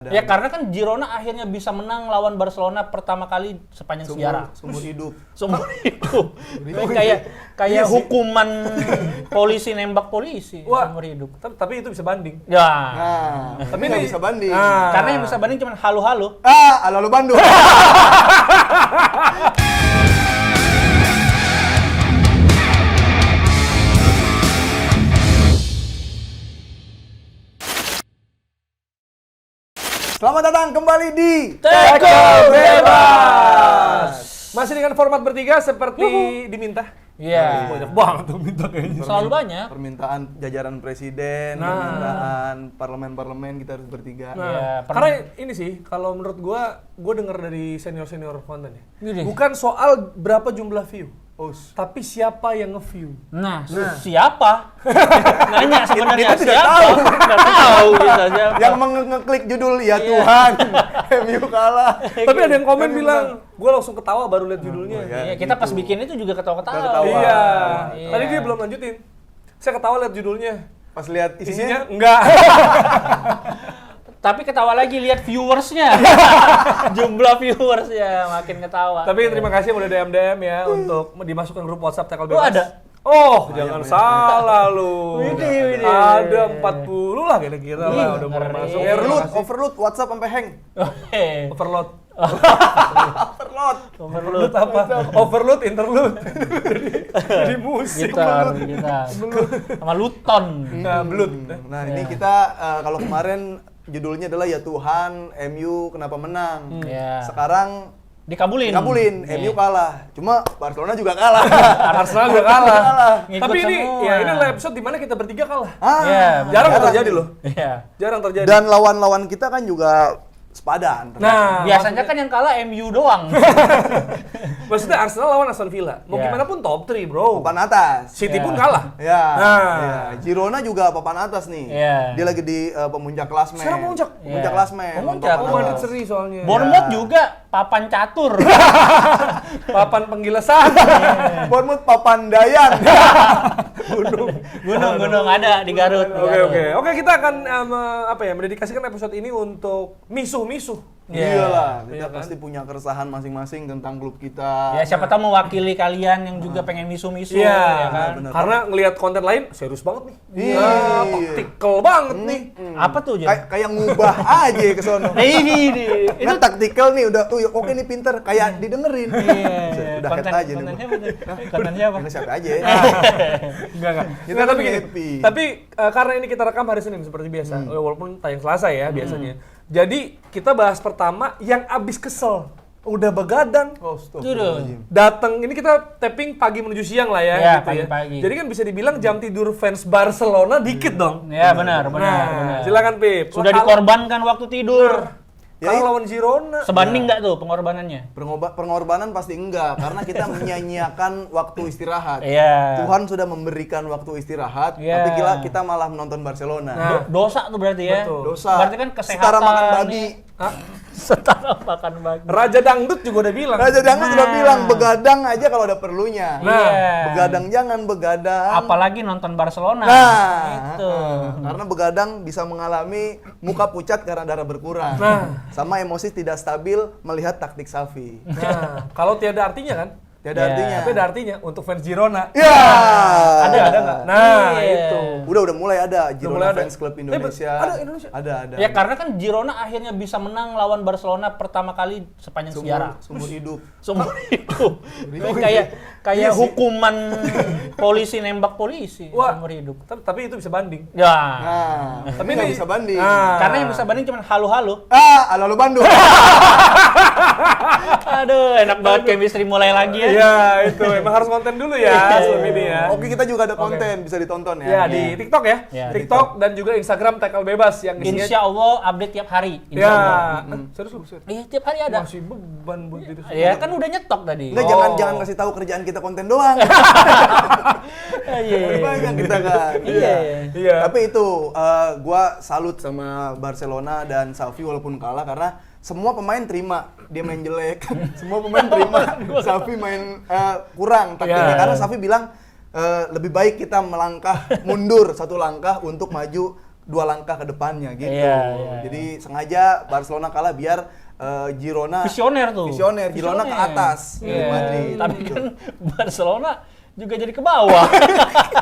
Ya karena kan Girona akhirnya bisa menang lawan Barcelona pertama kali sepanjang sejarah. Seumur hidup. Seumur hidup. Kayak hukuman polisi nembak polisi. Wah, seumur hidup. Tapi itu bisa banding. Ya. Nah, tapi nggak bisa banding. Karena yang bisa banding cuma halu-halu. Halo Bandung. Selamat datang kembali di Tackle Bebas. Masih dengan format bertiga seperti diminta. Iya. Banyak banget tuh minta kayaknya. Selalu banyak. permintaan jajaran presiden, permintaan parlemen-parlemen kita harus bertiga. Iya, Karena ini sih, kalau menurut gua denger dari senior-senior konten ya. Gini. Bukan soal berapa jumlah view, tapi siapa yang nge-view. Nah, siapa? Nanya sebenarnya Kita tidak siapa? tahu. Nggak tahu kita siapa. Yang ngeklik judul ya Tuhan, MU kalah. Tapi ada yang komen bilang, gua langsung ketawa baru lihat judulnya. Iya, kita pas bikin itu juga ketawa-ketawa. Ketawa. Iya. Iya. Tadi dia belum lanjutin. Saya ketawa lihat judulnya. Pas lihat Isinya isinya, enggak. Tapi ketawa lagi lihat viewersnya. Jumlah viewersnya makin ketawa. Tapi terima kasih yang udah DM ya untuk dimasukkan grup WhatsApp Tackle Oh, Bebas. ada? Oh, jangan salah lu. Widih. Ada 40 lah kira-kira lah udah mulai ngeri. masuk. overload WhatsApp sampai hang. Overload. Overload. Overload apa? Overload, interlude. Jadi musik. Gitar. Sama Luton. Nah, blood. Nah, ini kita kalau kemarin judulnya adalah ya Tuhan, MU kenapa menang. Iya. Sekarang Dikabulin. MU kalah. Cuma Barcelona juga kalah. Arsenal juga kalah. Ngikut Tapi ini semua. ya ini adalah episode di mana kita bertiga kalah. Iya, Jarang jarang terjadi nih. loh. Iya. Jarang terjadi. Dan lawan-lawan kita kan juga sepadan. Nah, Biasanya kan yang kalah MU doang. maksudnya Arsenal lawan Aston Villa. Mau Iya. gimana pun top 3, bro. Papan atas. City Iya. pun kalah. Ya. Nah. Ya. Girona juga papan atas nih. Iya. Dia lagi di pemuncak klasmen. Sekarang pemuncak? Pemuncak Iya. klasmen. Pemuncak. papan Oh, Madrid atas. seri soalnya. Bournemouth juga papan catur. Papan penggilesan. Bournemouth papandayan. Gunung ada di Garut. di Garut. Oke, kita akan mendedikasikan episode ini untuk misuh-misuh. Iya. Iyalah, kita Iya kan? pasti punya keresahan masing-masing tentang klub kita. Ya siapa tahu mewakili kalian yang juga pengen misu-misu Iya, ya kan. bener. karena ngelihat konten lain serius banget nih. Iya. Taktikal banget nih. Apa tuh, Jen? Kayak ngubah aja ke sono. Ini Ini taktikal nih udah oke nih pinter kayak didengerin. Udah head aja nih. konten siapa tuh? Konten siapa? Ini siapa aja ya. Enggak. Kita tapi lagi gini. happy. Tapi karena ini kita rekam hari Senin seperti biasa, walaupun tayang Selasa ya biasanya. Jadi kita bahas pertama yang abis kesel, udah begadang. Astagfirullahaladzim. Datang ini kita tapping pagi menuju siang lah ya, Iya, gitu pagi-pagi. ya. Jadi kan bisa dibilang jam tidur fans Barcelona dikit dong. Ya benar. Silakan Pip. Sudah dikorbankan waktu tidur. Ya, Kalau lawan Girona. Sebanding nggak tuh pengorbanannya? Pengorbanan pasti enggak karena kita menyanyiakan waktu istirahat. Iya. Tuhan sudah memberikan waktu istirahat, Iya. tapi kita malah menonton Barcelona. Nah. Dosa tuh berarti ya. Betul. Dosa. Berarti kan kesehatan. Setara makan babi. Setara makan babi. Raja Dangdut juga udah bilang. Raja Dangdut sudah bilang begadang aja kalau ada perlunya. Iya. Begadang jangan begadang. Apalagi nonton Barcelona. Nah, Itu. karena begadang bisa mengalami muka pucat karena darah berkurang. Sama emosi tidak stabil melihat taktik Xavi. Nah, kalau tiada artinya kan? Tiada Ya. artinya. Tapi ada artinya untuk fans Girona. Ya. Ada nggak? Nah, Iya. itu. Udah mulai ada Girona mulai ada. Fans Club Indonesia. Ada Indonesia? Ada. Ya karena kan Girona akhirnya bisa menang lawan Barcelona pertama kali sepanjang sejarah. Seumur hidup. Seumur hidup. Kayak hukuman polisi nembak polisi. Wah. Seumur hidup. Tapi itu bisa banding. Ya. Nah, Tapi tapi nggak ini- bisa banding. Karena yang bisa banding cuma halu-halu. Halo Bandung. Aduh, enak banget chemistry mulai lagi ya. Iya, itu emang harus konten dulu ya sebelum ini ya. Oke, kita juga ada konten bisa ditonton ya. Ya, di TikTok ya. Ya, TikTok dan juga Instagram Tackle Bebas yang isinya. Insya Allah update tiap hari. Insya Ya. Allah. Serius lu? Iya, tiap hari ada. Masih beban buat diri sendiri. Ya kan udah nyetok tadi. Enggak, jangan kasih tahu kerjaan kita konten doang. Iya. Banyak kita kan. Iya. Iya. Tapi itu gua salut sama Barcelona dan Xavi walaupun kalah karena semua pemain terima dia main jelek. Semua pemain terima Xavi main kurang taktiknya karena Xavi bilang lebih baik kita melangkah mundur satu langkah untuk maju 2 langkah ke depannya gitu. Iya. Jadi sengaja Barcelona kalah biar Girona Visioner tuh. Girona ke atas dari Iya. Madrid. Tapi gitu. kan Barcelona juga jadi ke bawah.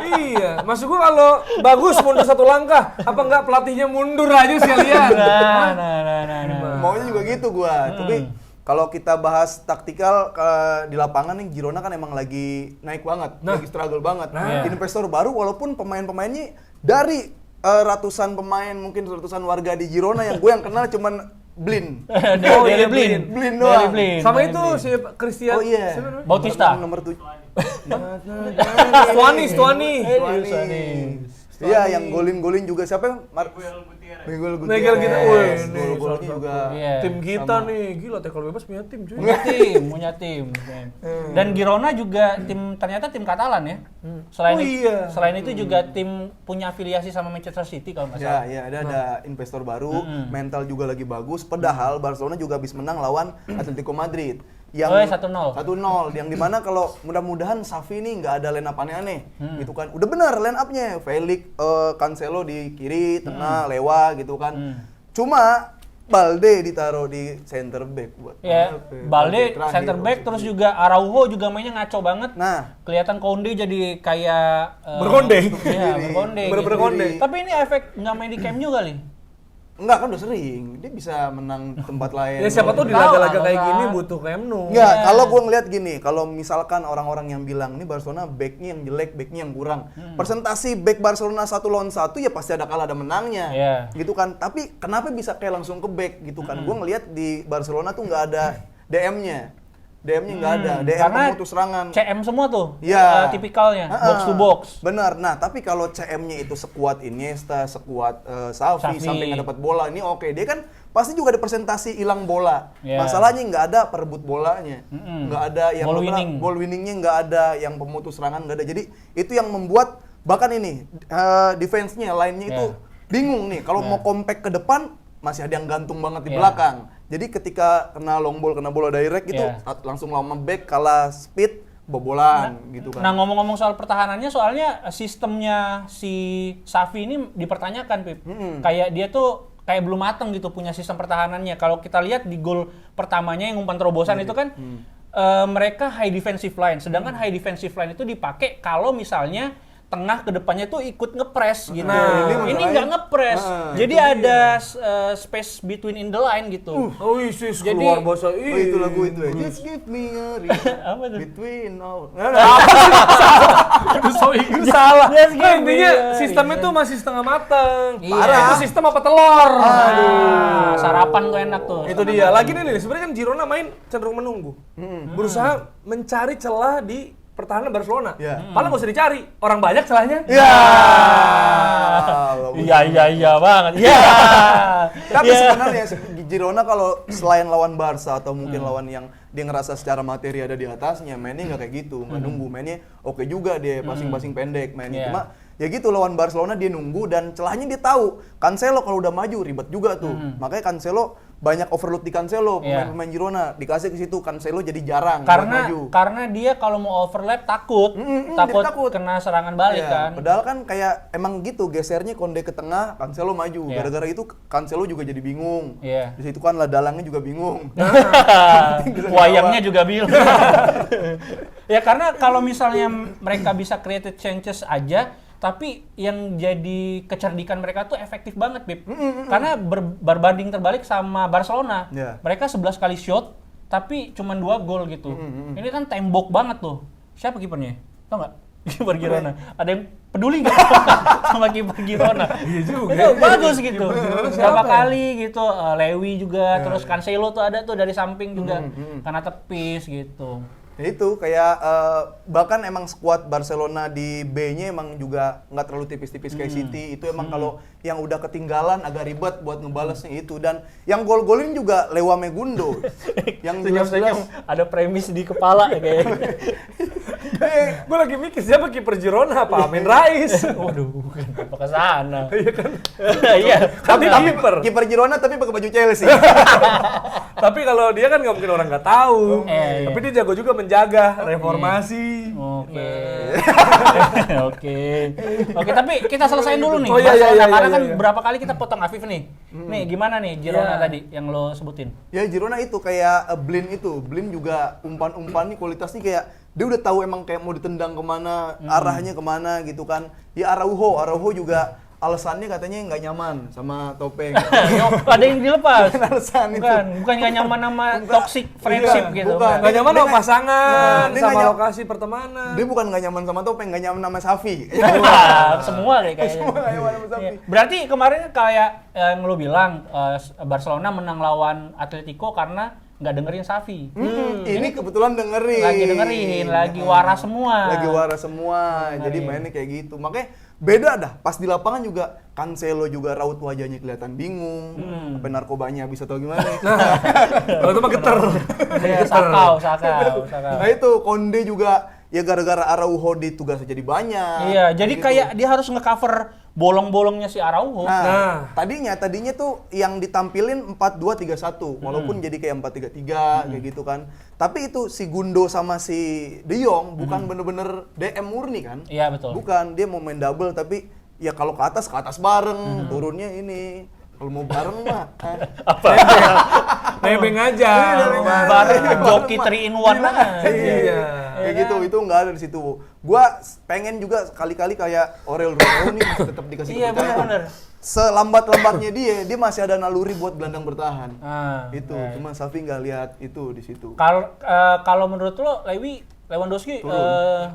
Iya, maksud gua kalau bagus mundur 1 langkah, apa enggak pelatihnya mundur aja sekalian? Nah. Maunya juga gitu gua. Tapi kalau kita bahas taktikal di lapangan nih, Girona kan emang lagi naik banget, lagi struggle banget. Investor baru walaupun pemain-pemainnya dari ratusan pemain, mungkin ratusan warga di Girona yang gue yang kenal cuman Blin. Dari Blin. Blin doang. Sama itu si Christian Oh iya. siapa namanya? Bautista. Nomor 7. Tuani. Iya, yang golin juga siapa yang? Miguel Miguel kita, Gol-golnya juga. Iya. Tim kita nih, gila tackle bebas punya tim cuy. Punya tim. Dan Girona juga ternyata tim Katalan ya. Selain itu juga tim punya afiliasi sama Manchester City kalau nggak salah. Ya, ada investor baru, mental juga lagi bagus. Padahal Barcelona juga habis menang lawan Atletico Madrid. Yang 1-0. 1-0, yang dimana kalau mudah-mudahan Xavi nih nggak ada line up aneh-aneh, gitu kan. Udah benar line up-nya, Felix, Cancelo di kiri, tengah, Lewa gitu kan. Cuma Balde ditaruh di center back buat Ya, Balde terakhir, center back terus juga Araujo juga mainnya ngaco banget. Nah, Kelihatan Konde jadi kayak Berkonde. Iya, berkonde. Berkonde. Tapi ini efek nggak main di Camp Nou kali. enggak kan udah sering, dia bisa menang tempat lain. Ya siapa tuh di Tahu, laga-laga kayak Kak. gini butuh Camp Nou. Enggak, kalau gue ngeliat gini, kalau misalkan orang-orang yang bilang ini Barcelona backnya yang jelek, backnya yang kurang, presentasi back Barcelona 1 lawan 1 ya pasti ada kalah ada menangnya, Iya. gitu kan. Tapi kenapa bisa kayak langsung ke back gitu kan? Gue ngeliat di Barcelona tuh nggak ada DM-nya nggak ada, DM Karena pemutus serangan. CM semua tuh. Iya. Tipikalnya box to box. Benar. Nah, tapi kalau CM-nya itu sekuat Iniesta, sekuat Xavi, Xavi. sampai nggak dapat bola, ini oke. Dia kan pasti juga ada presentasi hilang bola. Yeah. Masalahnya nggak ada perebut bolanya, nggak ada yang Ball winningnya nggak ada, yang pemutus serangan nggak ada. Jadi itu yang membuat bahkan ini defense-nya, line-nya itu bingung nih. Kalau mau compact ke depan masih ada yang gantung banget di belakang. Jadi ketika kena long ball, kena bola direct gitu, langsung lama back, kalah speed, bobolan gitu kan. Nah, ngomong-ngomong soal pertahanannya, soalnya sistemnya si Xavi ini dipertanyakan, Pip. Kayak dia tuh kayak belum mateng gitu punya sistem pertahanannya. Kalau kita lihat di gol pertamanya yang umpan terobosan itu kan mereka high defensive line. Sedangkan high defensive line itu dipakai kalau misalnya tengah ke depannya tuh ikut ngepres gitu. Nah, ini nggak ngepres. Jadi ada space between in the line gitu. Sis, Jadi- keluar bahasa Oh, itu lagu itu ya. Just give me a reason Apa tuh? between all. Itu so Inggris salah. Yes, Nah, gitu. intinya Iya, sistemnya tuh masih setengah mateng. Iya. Parah. Itu sistem apa telur? Nah, sarapan tuh enak tuh. Itu dia. Lagi nih, sebenarnya kan Girona main cenderung menunggu. Berusaha mencari celah di pertahanan Barcelona. Iya. Padahal nggak usah dicari. Orang banyak celahnya. Iya banget. Iya. Tapi sebenarnya Girona kalau selain lawan Barca atau mungkin lawan yang dia ngerasa secara materi ada di atasnya, mainnya nggak kayak gitu, nggak nunggu. Mainnya oke juga dia, passing-passing pendek mainnya. Iya. Cuma ya gitu lawan Barcelona dia nunggu dan celahnya dia tahu. Cancelo kalau udah maju ribet juga tuh. Makanya Cancelo banyak overload di Cancelo, Iya. pemain Girona dikasih ke situ Cancelo jadi jarang buat maju. Karena dia kalau mau overlap takut dia takut. kena serangan balik Iya, kan. Padahal kan kayak emang gitu gesernya Konde ke tengah, Cancelo maju. Iya. Gara-gara itu Cancelo juga jadi bingung. Iya. Di situ kan lah dalangnya juga bingung. Wayangnya juga bilang. Ya karena kalau misalnya mereka bisa create chances aja, tapi yang jadi kecerdikan mereka tuh efektif banget, Bib. Karena berbanding terbalik sama Barcelona. Yeah. Mereka 11 kali shot, tapi cuma 2 gol gitu. Ini kan tembok banget tuh. Siapa kipernya? Tau nggak? Kiper Girona. Ada yang peduli nggak sama kiper Girona? Iya juga. Itu bagus gitu. Berapa siapa ya? kali gitu. Lewi juga, terus Cancelo tuh ada tuh dari samping juga. Karena tepis gitu. Ya itu kayak bahkan emang skuad Barcelona di B-nya emang juga nggak terlalu tipis-tipis kayak City. Itu emang kalau yang udah ketinggalan agak ribet buat ngebalesnya itu. Dan yang gol-golin juga Lewa Megundo. Yang Senyum-senyum jelas-jelas ada premis di kepala ya kayaknya. Gue lagi mikir siapa kiper Girona apa Amin Rais. Waduh, kenapa ke sana? Iya kan? Iya. Tapi kiper. kiper Girona tapi pakai baju Chelsea. Tapi kalau dia kan nggak mungkin orang nggak tahu. Iya. Tapi dia jago juga menjaga reformasi. Oke. Oke, tapi kita selesaiin dulu nih. Oh, iya, Barcelona, iya, karena iya, kan iya. berapa kali kita potong Afif nih. Nih, gimana nih Girona Iya. tadi yang lo sebutin? Ya Girona itu kayak Blin itu. Blin juga umpan-umpan nih kualitasnya kayak dia udah tahu emang kayak mau ditendang kemana, arahnya kemana gitu kan. Ya Araujo juga alasannya katanya nggak nyaman sama Topeng. Ada yang dilepas. Bukan alasan itu. Bukan nggak nyaman sama Bukan. toxic friendship Iya, gitu. bukan. Nggak nyaman Dia sama nggak- pasangan, dia sama nggak nyam- lokasi pertemanan. Dia bukan nggak nyaman sama Topeng, nggak nyaman sama Safi. Wah, semua kayaknya. Semua nggak nyaman sama Safi. Iya. Berarti kemarin kayak yang lo bilang Barcelona menang lawan Atletico karena nggak dengerin Xavi. Ini kebetulan dengerin. Lagi waras semua. Lagi waras semua. Jadi mainnya kayak gitu. Makanya beda dah. Pas di lapangan juga Cancelo juga raut wajahnya kelihatan bingung. Apa narkobanya bisa tahu gimana? Kalau itu mah geter. Iya, sakau. Nah itu Konde juga ya gara-gara Araujo ditugasnya jadi banyak. Iya, jadi gitu. kayak dia harus nge-cover bolong-bolongnya si Araujo. Nah, tadinya tuh yang ditampilin 4-2-3-1 walaupun jadi kayak 4-3-3 kayak gitu kan. Tapi itu si Gundo sama si De Jong bukan bener-bener DM murni kan? Iya, betul. Bukan, dia mau main double tapi ya kalau ke atas bareng, turunnya ini. Kalau mau bareng mah Nebeng aja. Bareng joki 3 in 1 aja. Iya. kayak gitu, itu nggak ada di situ. Gua pengen juga sekali-kali kayak Aurel Romeo nih masih tetap dikasih Iya, kepercayaan. benar-benar. Selambat-lambatnya dia masih ada naluri buat gelandang bertahan. Itu, Nah. cuma Safi nggak lihat itu di situ. Kalau menurut lo Lewandowski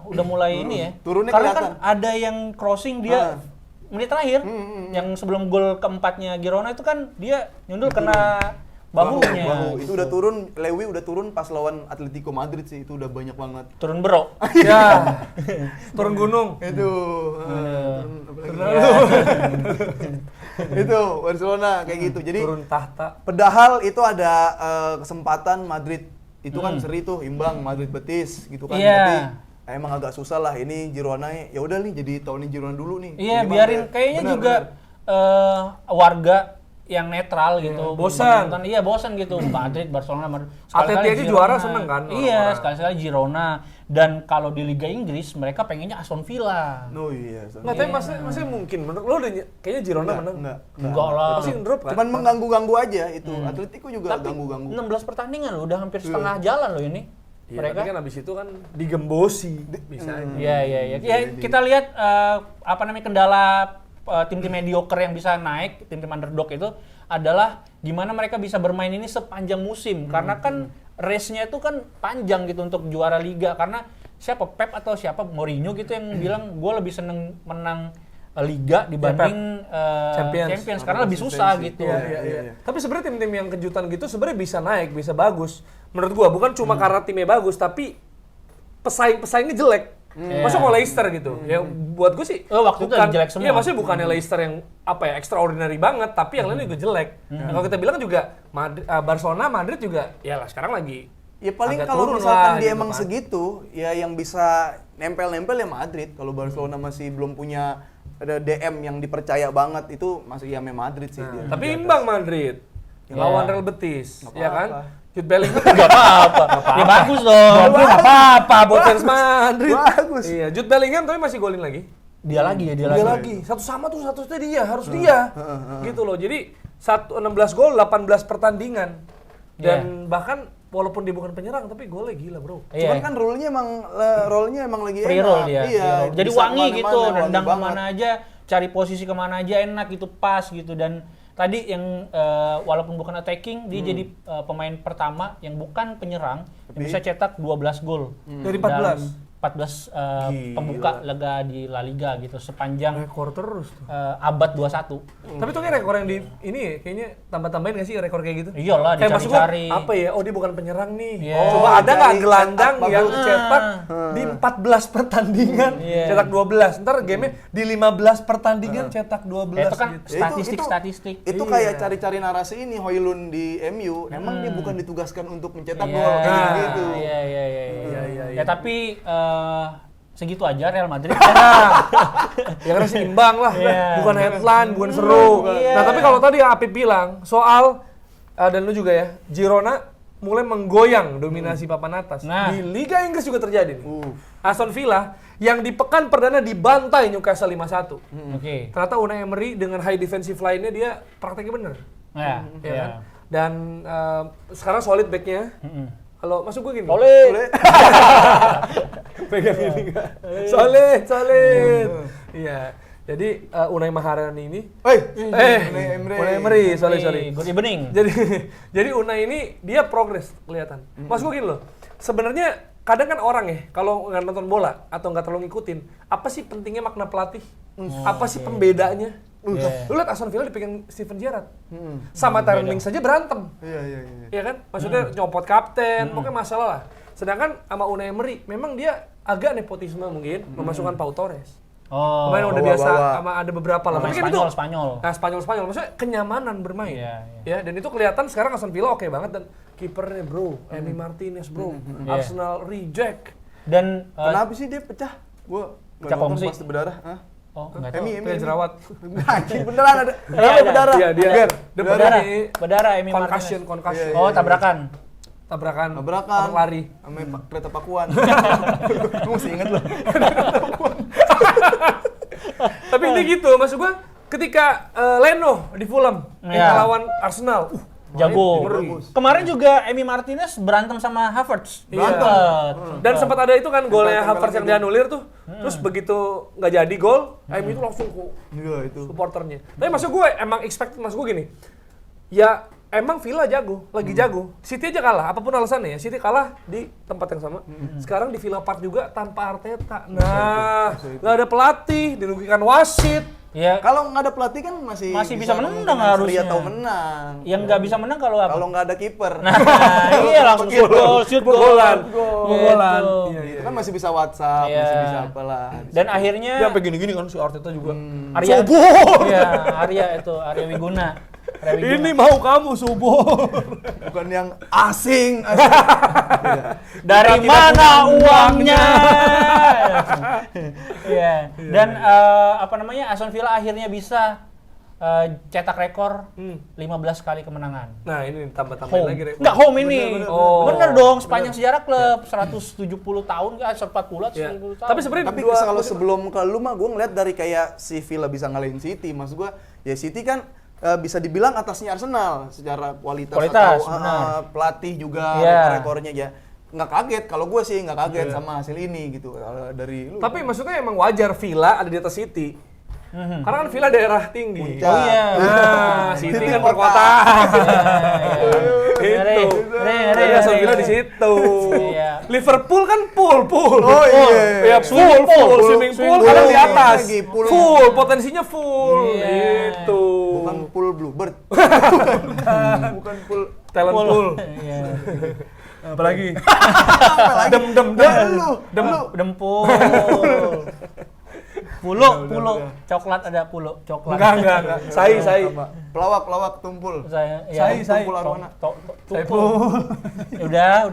udah mulai ini ya. Turunnya Karena kelihatan. kan ada yang crossing dia menit terakhir yang sebelum gol keempatnya Girona itu kan dia nyundul kena bahunya. Bahu. Itu udah turun, Lewi udah turun pas lawan Atletico Madrid sih, itu udah banyak banget. Turun bro. Ya. Turun gunung. Itu. turun apa lagi? Iya. Itu Barcelona kayak gitu. Jadi Turun tahta. padahal itu ada kesempatan Madrid itu kan seri tuh imbang Madrid Betis gitu kan. Iya. Tapi emang agak susah lah ini Girona ya udah nih jadi tahun ini Girona dulu nih. Iya, Gimana biarin ya? kayaknya Benar, juga warga yang netral gitu. bosan. Menonton. Iya, bosan gitu. Madrid, Barcelona, Madrid. Atleti aja juara seneng kan Iya, orang-orang. sekali-sekali Girona. Dan kalau di Liga Inggris mereka pengennya Aston Villa. Oh iya. Nggak, tapi masih mungkin. Menurut lo kayaknya Girona menang. Enggak lah. Pasti drop kan? Cuman mengganggu-ganggu aja itu. Atletico juga Tapi ganggu-ganggu. 16 pertandingan loh, udah hampir setengah jalan loh ini. Iya, Mereka. tapi kan abis itu kan digembosi. Bisa aja. Iya. Ya, kita lihat apa namanya kendala tim-tim mediocre yang bisa naik, tim-tim underdog itu adalah gimana mereka bisa bermain ini sepanjang musim. Karena kan race-nya itu kan panjang gitu untuk juara liga. Karena siapa Pep atau siapa Mourinho gitu yang bilang gue lebih seneng menang liga dibanding Champions karena lebih susah gitu. Iya. Tapi sebenarnya tim-tim yang kejutan gitu sebenarnya bisa naik, bisa bagus. Menurut gua bukan cuma karena timnya bagus, tapi pesaingnya jelek. Masa mau Leicester gitu? Ya buat gua sih Waktu itu jelek semua. Iya, maksudnya bukannya Leicester yang apa ya extraordinary banget, tapi yang lain juga jelek. Nah, kalau kita bilang juga Barcelona, Madrid juga ya lah sekarang lagi Ya paling agak kalau turun misalkan lah, dia gitu emang kan. segitu, ya yang bisa nempel-nempel ya Madrid. Kalau Barcelona masih belum punya ada DM yang dipercaya banget itu masih ya Madrid sih dia. Tapi di atas. imbang Madrid. Lawan Real Betis, Nggak ya kan? apa-apa. Jude Bellingham Gak apa-apa. Ya bagus dong. Bagus apa-apa buat fans Madrid. Bagus. Iya, Jude Bellingham tapi masih golin lagi. Dia lagi. Dia lagi. Satu sama tuh satu-satunya dia, harus dia. Gitu loh. Jadi 16 gol, 18 pertandingan. Dan bahkan walaupun dia bukan penyerang tapi golnya gila, Bro. Cuman Iya. kan role-nya emang lagi Free enak. roll dia. Iya. Jadi bisa wangi kemana-mana, gitu, wangi nendang banget. kemana aja, cari posisi kemana aja enak gitu, pas gitu. Dan tadi yang walaupun bukan attacking, dia jadi pemain pertama yang bukan penyerang yang bisa cetak 12 gol. Dari Dalam 14? 14 Gila. pembuka laga di La Liga gitu sepanjang Rekor terus tuh. abad 21. Tapi tuh kayak rekor yang di ini kayaknya tambah-tambahin nggak sih rekor kayak gitu? Iyalah, Kayak maksud gua, dicari-cari. apa ya? Oh, dia bukan penyerang nih. Iya. Coba Oh, ada nggak cari gelandang cetak yang bagus. cetak di 14 pertandingan Iya. cetak 12. Ntar gamenya di 15 pertandingan cetak 12 Ya, itu kan gitu. statistik. Itu Iya. kayak cari-cari narasi ini Højlund di MU. Emang dia bukan ditugaskan untuk mencetak Iya. gol kayak Nah, gitu. Iya. Iya. Ya tapi segitu aja Real Madrid. Ya karena seimbang lah, Iya. bukan headline, bukan seru. Iya. Nah tapi kalau tadi yang Apip bilang soal dan lu juga ya, Girona mulai menggoyang dominasi papan atas. Nah. Di Liga Inggris juga terjadi nih. Aston Villa yang di pekan perdana dibantai Newcastle 5-1. Oke. Ternyata Unai Emery dengan high defensive line-nya dia prakteknya bener. Ya, Ya kan? Dan sekarang solid back-nya. Kalau masuk gue gini. Solid. Pegang ini enggak. Solid. Iya. Jadi Unai Maharani ini Unai Emery, sorry. Good evening. Jadi Unai ini dia progres kelihatan. Mas gue gini loh. Sebenarnya kadang kan orang ya kalau nggak nonton bola atau nggak terlalu ngikutin, apa sih pentingnya makna pelatih? Apa sih pembedanya? Lu lihat Aston Villa dipegang Steven Gerrard. Sama Tyrone Mings saja berantem. Iya. Iya kan? Maksudnya nyopot kapten, pokoknya masalah lah. Sedangkan sama Unai Emery, memang dia agak nepotisme mungkin, memasukkan Pau Torres. Kemarin udah biasa sama ada beberapa lah. Tapi kan itu Spanyol. Nah, Spanyol. Maksudnya kenyamanan bermain. Iya. Ya, dan itu kelihatan sekarang Aston Villa oke banget dan kipernya bro, Emi Martinez bro, Arsenal reject. Dan Kenapa sih dia pecah? Gua Pecah nggak nonton kongsi. pas berdarah. Hah? enggak tahu. Emi jerawat. Anjing beneran ada. Kenapa Iya, berdarah? Iya, dia Berdarah Emi concussion. Iya, Oh, tabrakan. Tabrakan lari lari. sama kereta Pakuan. Gue masih inget loh. Tapi ini gitu, maksud gua ketika Leno di Fulham Iya. lawan Arsenal, Jago. bagus. Kemarin juga Emi Martinez berantem sama Havertz. Iya. Dan sempat ada itu kan golnya Havertz yang dianulir tuh. Terus begitu nggak jadi gol, Emi itu langsung ke Iya itu. supporternya. Tapi maksud gue emang expect maksud gue gini. Ya emang Villa jago, lagi jago. City aja kalah, apapun alasannya ya. City kalah di tempat yang sama. Sekarang di Villa Park juga tanpa Arteta. Nah, nggak ada pelatih, dirugikan wasit. Ya, Kalau nggak ada pelatih kan masih bisa menang kemungkinan harusnya. seri atau menang. yang nggak bisa menang kalau apa? Kalau nggak ada kiper. Nah, iya langsung shoot goal. Golan. Gitu. Iya, itu kan masih bisa WhatsApp, Iya. masih bisa apalah. Dan akhirnya Dia sampai gini-gini kan si Arteta juga. Arya, iya, Arya Wiguna. Ini mau kamu subuh. Bukan yang asing. Dari mana uangnya? Iya. Dan apa namanya? Aston Villa akhirnya bisa cetak rekor 15 kali kemenangan. Nah, ini tambah-tambahin lagi rekor. Enggak home ini. Bener. Bener dong, sepanjang sejarah klub 170 tahun, 140 Ya. 170 tahun. Tapi sebenarnya Tapi dua kalau sebelum ke lu mah gue ngeliat dari kayak si Villa bisa ngalahin City. Maksud gue ya City kan bisa dibilang atasnya Arsenal secara kualitas atau benar. pelatih juga Iya. rekor-rekornya ya. Nggak kaget, kalau gue sih nggak kaget sama hasil ini gitu dari lu. Tapi maksudnya emang wajar Villa ada di atas City. Karena kan Villa daerah tinggi. Puncak. Oh iya. Nah, City City kan kota. berkota. Ngeri, Itu. ngeri, Jadi Aston ngeri. Villa di situ. Iya. Liverpool kan pool. Oh iya. Ya full, swimming pool kadang di atas. lagi, pool. Full, potensinya full. Iya. Gitu. Bukan pool Bluebird. Bukan pool. Talent pool. Iya. Apalagi? Dem lu. Dempul. Pulo, coklat ada pulo, coklat. Enggak. Sai. Pelawak tumpul. Saya, Tumpul arwana. Tumpul. Udah.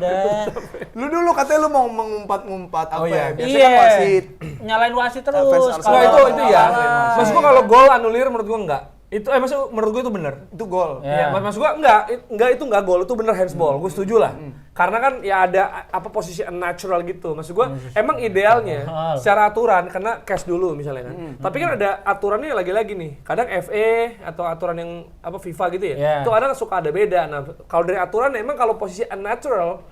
Lu dulu katanya lu mau mengumpat-ngumpat apa iya. ya? Biasanya kan wasit. Nyalain wasit Fans terus. Arsenal. Itu ya. Wasit. Maksud gua kalau gol anulir menurut gua enggak. Itu maksud menurut gua itu benar. Itu gol. Ya. Ya, maksud gua itu enggak gol, itu bener handsball. Gua setuju lah. Karena kan ya ada apa posisi unnatural gitu. Maksud gua emang idealnya secara aturan karena cash dulu misalnya kan. Tapi kan ada aturannya lagi-lagi nih. Kadang FA atau aturan yang apa FIFA gitu ya. Yeah. Itu kadang suka ada beda. Nah, kalau dari aturan emang kalau posisi natural,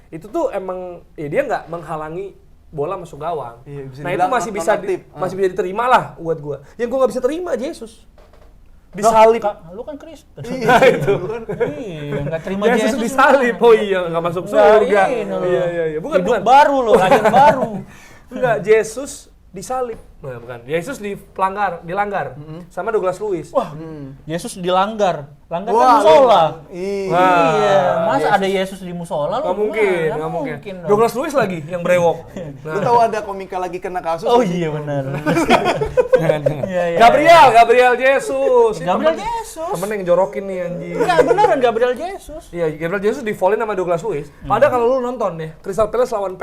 itu tuh emang ya dia nggak menghalangi bola masuk gawang. Iya, bisa Nah itu dibilang masih bisa non-aktif. masih bisa diterima lah buat gua. Yang gua nggak bisa terima Jesus. Disalib. Lu kan Kristen. Nah itu. Iya, enggak terima Yesus Yesus. disalib. Oh iya, nggak masuk Enggak, surga. ini lu. Iya. Bukan. Hidup baru lo, lahir baru. Enggak, Yesus disalib. Nah, bukan. Yesus dilanggar sama Douglas Lewis. Wah, Yesus dilanggar. Langgar Wah, kan musola. Iya. Iya, masa ada Yesus di musola lu? Nggak mungkin. dong. Douglas Lewis lagi yang brewok. Lu tahu ada komika lagi kena kasus? Oh iya benar. Iya. Gabriel Jesus. Ini Gabriel temen- Jesus. Temen yang jorokin nih anjing. Enggak beneran Gabriel Jesus. Iya, Gabriel Jesus di-foulin sama Douglas Lewis. Padahal kalau lu nonton nih, Crystal Palace lawan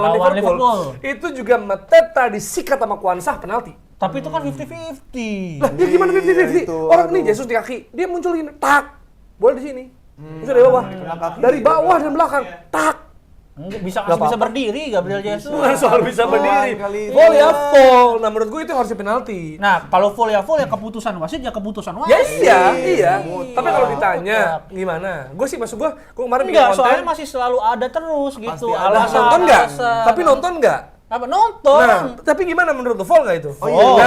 Liverpool. Liverpool. Itu juga Mateta disikat sama Kwanzaa penalti. Tapi itu kan 50-50. Lah, dia gimana 50-50? itu, Orang nih aduh. Jesus di kaki, dia muncul gini, tak. Bola di sini. Terus dari bawah. Dari bawah dan belakang, tak. Enggak, bisa Nggak masih bisa apa-apa. berdiri Gabriel Jesus. Bukan soal bisa berdiri. kali. Foul ya foul. Nah, menurut gue itu harusnya penalti. Nah, kalau full ya keputusan wasit ya keputusan wasit. Ya iya. Mutlak. Tapi kalau ditanya gimana? Gue sih maksud gue kemarin bikin Enggak, konten. soalnya masih selalu ada terus gitu. Pasti ada. Nonton nggak? alasan. Tapi nonton nggak? Apa nonton? Nah, tapi gimana menurut lo? Fall nggak itu? Oh, iya. Nah,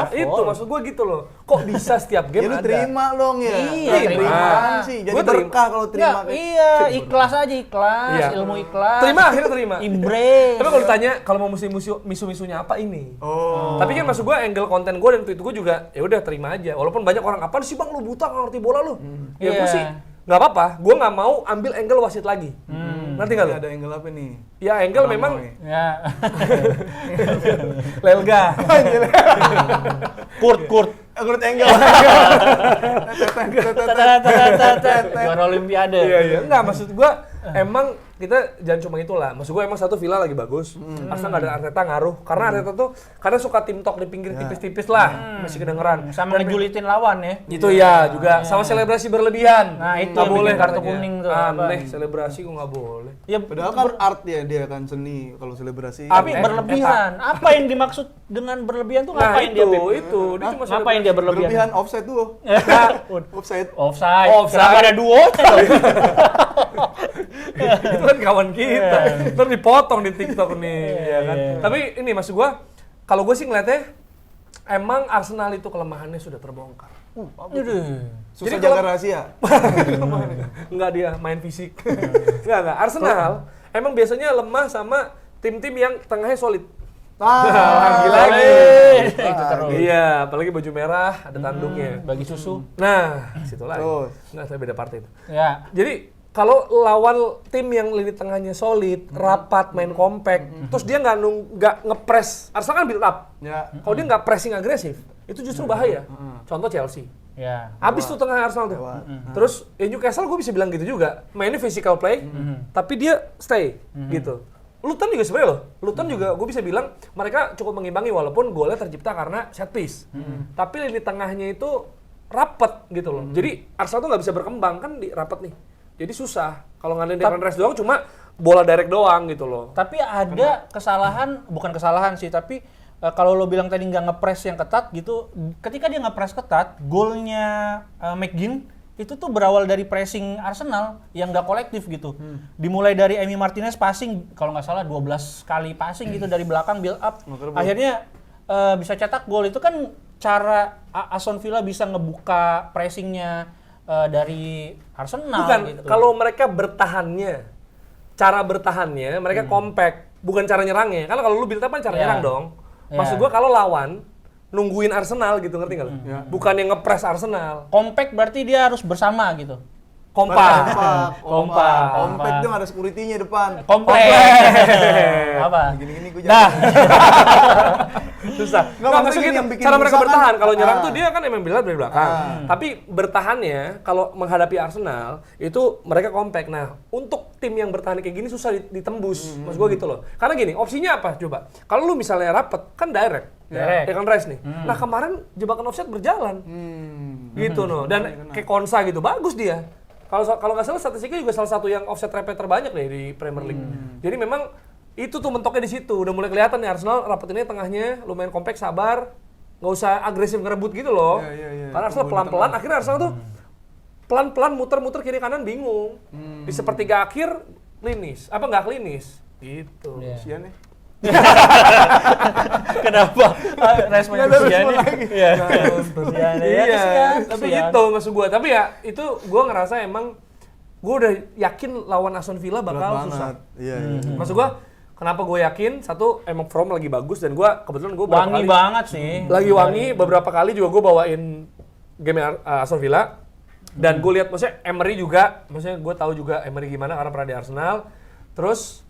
Iya, fall. itu maksud gue gitu loh. Kok bisa setiap game Ya lu ada? terima dong ya. Iya, terima. terima. Sih, jadi Gua terima. berkah kalau Ya, terima. iya, ikhlas aja ikhlas, Iya. ilmu ikhlas. Terima, akhirnya terima. Embrace. Tapi kalau ditanya kalau mau misu-misunya apa ini? Oh. Tapi kan maksud gue angle konten gue dan tweet gue juga ya udah terima aja. Walaupun banyak orang apaan sih bang lu buta nggak ngerti bola lu? Ya gue Iya. sih nggak apa-apa. Gue nggak mau ambil angle wasit lagi. Nanti nggak lu? Ada angle apa nih? Ya angle memang Ya. Lelga. Kurt. Menurut angle. Juara Olimpiade. Iya. Enggak maksud gue emang kita jangan cuma itulah. Maksud gue emang satu Villa lagi bagus. Arsenal nggak ada Arteta ngaruh. Karena Arteta tuh kadang suka tim talk di pinggir tipis-tipis lah. Masih kedengeran. Sama ngejulitin lawan ya. Itu ya juga sama selebrasi berlebihan. Nah, itu nggak yang boleh bikin kartu katanya. kuning tuh, Aneh, apa? selebrasi kok nggak boleh. Ya, Padahal kan art ya, dia kan seni kalau selebrasi. tapi Eh, berlebihan. Apa yang dimaksud dengan berlebihan tuh Nah ngapain itu, dia, Beb? itu. Dia cuma Ngapain dia berlebihan? berlebihan offside tuh. Nah, Offside. offside. Offside. Kenapa ada duo? itu kan kawan kita. Terus dipotong di TikTok nih, ya kan. Iya. Tapi ini maksud gua, kalau gue sih ngeliatnya emang Arsenal itu kelemahannya sudah terbongkar. Susah Jadi jaga kalau- rahasia. Enggak dia main fisik. Enggak. Arsenal emang biasanya lemah sama tim-tim yang tengahnya solid. Lagi-lagi. Itu terus. Iya, apalagi baju merah ada tanduknya. Bagi susu. Nah, situ lagi. Terus. Nggak, saya beda partai itu. Ya. Jadi kalau lawan tim yang lini tengahnya solid, rapat, main compact, terus dia nggak ngepres, Arsenal kan build up. Ya. Kalau dia nggak pressing agresif, itu justru bahaya. Contoh Chelsea. Ya. Habis tuh tengah Arsenal tuh. Terus ya Newcastle gue bisa bilang gitu juga. Mainnya physical play, tapi dia stay gitu. Luton juga sebenarnya loh. Luton juga gue bisa bilang mereka cukup mengimbangi walaupun golnya tercipta karena set piece. Tapi lini tengahnya itu rapet gitu loh. Jadi Arsenal tuh nggak bisa berkembang kan di rapet nih. Jadi susah. Kalau ngadain Declan Rice doang cuma bola direct doang gitu loh. Tapi ada kesalahan, bukan kesalahan sih, tapi kalau lo bilang tadi nggak ngepres yang ketat gitu, ketika dia ngepres ketat, golnya McGinn itu tuh berawal dari pressing Arsenal yang nggak kolektif gitu. Dimulai dari Emi Martinez passing, kalau nggak salah 12 kali passing gitu dari belakang build up. Akhirnya bisa cetak gol. Itu kan cara Aston Villa bisa ngebuka pressingnya dari Arsenal. Bukan, gitu. kalau mereka bertahannya, cara bertahannya mereka compact, bukan cara nyerangnya. Karena kalau lu build up kan cara Ya. nyerang dong. Ya. Maksud gua kalau lawan nungguin Arsenal gitu, ngerti nggak lu? Bukan yang ngepres Arsenal. Compact berarti dia harus bersama gitu. Kompak. Kompak. Kompak tuh ada security-nya depan. Komplek. Apa? Gini-gini gue Nah. jangan. Susah. Nggak, Nggak, maksudnya maksud gini, gitu, yang bikin cara mereka susah kan- bertahan. Kalau nyerang Ah. tuh dia kan emang bilang dari belakang. Tapi bertahannya, kalau menghadapi Arsenal, itu mereka compact. Nah, untuk tim yang bertahan kayak gini susah ditembus. Maksud gua gitu loh. Karena gini, opsinya apa? Coba. Kalau lu misalnya rapet, kan direct. Direct. Declan Rice nih. Nah, kemarin jebakan offside berjalan. Gitu loh. Dan kayak Konsa gitu, bagus dia. Kalau nggak salah statistiknya juga salah satu yang offset trap terbanyak deh di Premier League. Jadi memang itu tuh mentoknya di situ. Udah mulai kelihatan nih Arsenal rapetinnya tengahnya lumayan kompak, sabar, nggak usah agresif ngerebut gitu loh. Iya. Karena Arsenal pelan-pelan, akhirnya Arsenal tuh pelan-pelan muter-muter kiri kanan bingung. Di sepertiga akhir klinis, apa nggak klinis? Gitu. Iya. Sian nih. Kenapa? Responnya Nggak ada kesian respon nih. lagi. Iya. Kesian ya. Iya, Kesian. tapi Kesian. gitu maksud gue. Tapi ya itu gue ngerasa emang gue udah yakin lawan Aston Villa Berat bakal banget. susah. Iya. Maksud gue, kenapa gue yakin? Satu, emang From lagi bagus dan gue kebetulan gue Wangi banget sih. lagi wangi. Beberapa kali juga gue bawain game Aston Villa dan gue lihat maksudnya Emery juga, maksudnya gue tahu juga Emery gimana karena pernah di Arsenal. Terus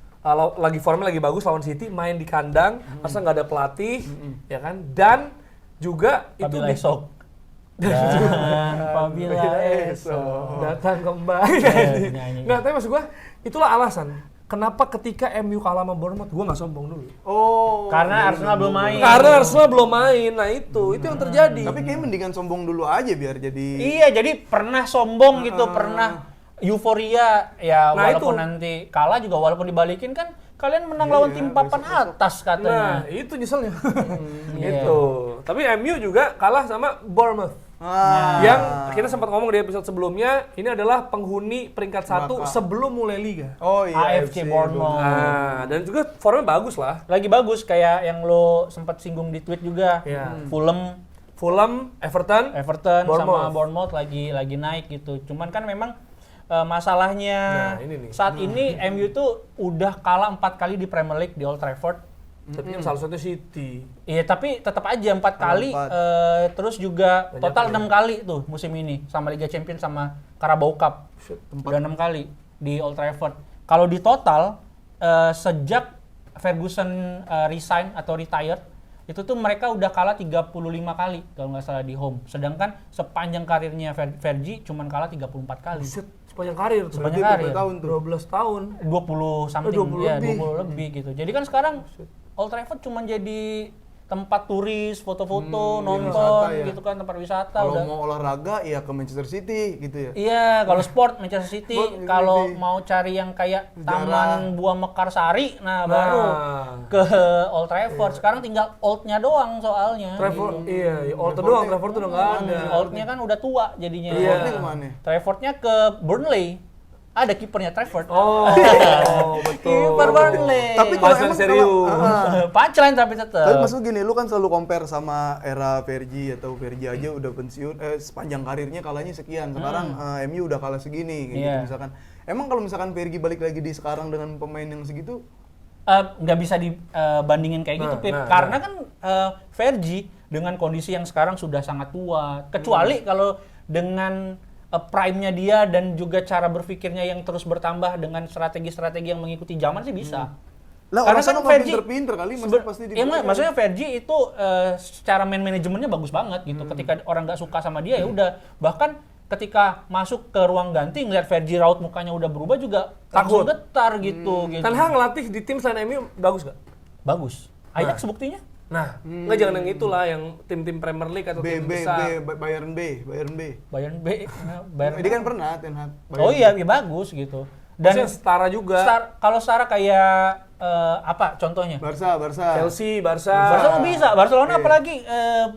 lagi formnya lagi bagus lawan City, main di kandang, Arsenal nggak ada pelatih, ya kan? Dan juga Apabila itu esok. Dan apabila esok. datang kembali. nyanyi. Nggak, tapi maksud gua itulah alasan. kenapa ketika MU kalah sama Bournemouth, gue nggak sombong dulu. Oh. Karena Arsenal belum main. Karena Arsenal belum main, nah itu yang terjadi. Tapi kayaknya mendingan sombong dulu aja biar jadi. Iya, jadi pernah sombong gitu, pernah euforia ya Nah, walaupun itu. nanti kalah juga walaupun dibalikin kan kalian menang lawan tim papan atas Nah, katanya. itu nyeselnya. Iya. Gitu. Tapi MU juga kalah sama Bournemouth. Yang kita sempat ngomong di episode sebelumnya, ini adalah penghuni peringkat 1 sebelum mulai liga. Oh iya. AFC Bournemouth. Nah, dan juga formnya bagus lah. Lagi bagus kayak yang lo sempat singgung di tweet juga. Iya. Fulham, Everton, Everton sama Bournemouth. Bournemouth lagi naik gitu. Cuman kan memang masalahnya Nah, ini nih. saat ini MU tuh udah kalah 4 kali di Premier League di Old Trafford. Tapi kan salah satunya City. Iya, tapi tetap aja 4 kali, terus juga Banyak total kali. 6 kali tuh musim ini sama Liga Champions sama Carabao Cup. Udah 6 kali di Old Trafford. Kalau di total sejak Ferguson resign atau retired, itu tuh mereka udah kalah 35 kali kalau nggak salah di home. Sedangkan sepanjang karirnya Fergie cuman kalah 34 kali. Buset, sepanjang karir tuh. Sepanjang Berarti karir. berapa tahun tuh? 12 tahun. 20 something, 20 ya lebih. 20 lebih gitu. Jadi kan sekarang Old Trafford cuma jadi tempat turis, foto-foto, nonton wisata ya. gitu kan, tempat wisata. Kalau Udah. mau olahraga ya ke Manchester City gitu ya. Iya, kalau sport Manchester City, Sport Manchester kalau City. mau cari yang kayak Sejarah. Taman Buah Mekarsari, nah baru ke Old Trafford. Sekarang tinggal old-nya doang soalnya. Trafford, iya, Old doang, Trafford tuh udah nggak ada. Old-nya kan udah tua jadinya. Iya. Ini kemana? Traffordnya ke Burnley. Ada kipernya Trafford. Oh, betul. Kiper Burnley. Tapi kalau Punchline emang serius. Punchline tapi tetap. Tapi maksud gini, lu kan selalu compare sama era Fergie atau Fergie aja udah pensiun, sepanjang karirnya kalahnya sekian. Sekarang MU udah kalah segini, kayak gitu Iya. misalkan. Emang kalau misalkan Fergie balik lagi di sekarang dengan pemain yang segitu, Nggak bisa dibandingin kayak gitu, Pip. Karena kan Fergie dengan kondisi yang sekarang sudah sangat tua. Kecuali kalau dengan prime-nya dia dan juga cara berpikirnya yang terus bertambah dengan strategi-strategi yang mengikuti zaman sih bisa. lah Karena orang sana kan mah Fergie pinter-pinter kali, maksudnya pasti Iya, dibeli. maksudnya Fergie itu secara manajemennya bagus banget gitu. Ketika orang nggak suka sama dia ya udah. Bahkan ketika masuk ke ruang ganti ngeliat Fergie raut mukanya udah berubah juga langsung Takut. getar gitu. Ten Hag ngelatih di tim selain MU bagus gak? Bagus. Ajax buktinya. Nah, nggak jangan yang itulah, yang tim-tim Premier League atau tim besar. Bayern B. Bayern B. Bayern Dia kan pernah Ten Hag. Oh iya, ya bagus gitu. Dan Maksudnya setara juga. kalau setara kayak apa contohnya? Barca. Chelsea, Barca. Barcelona bisa. Barcelona apalagi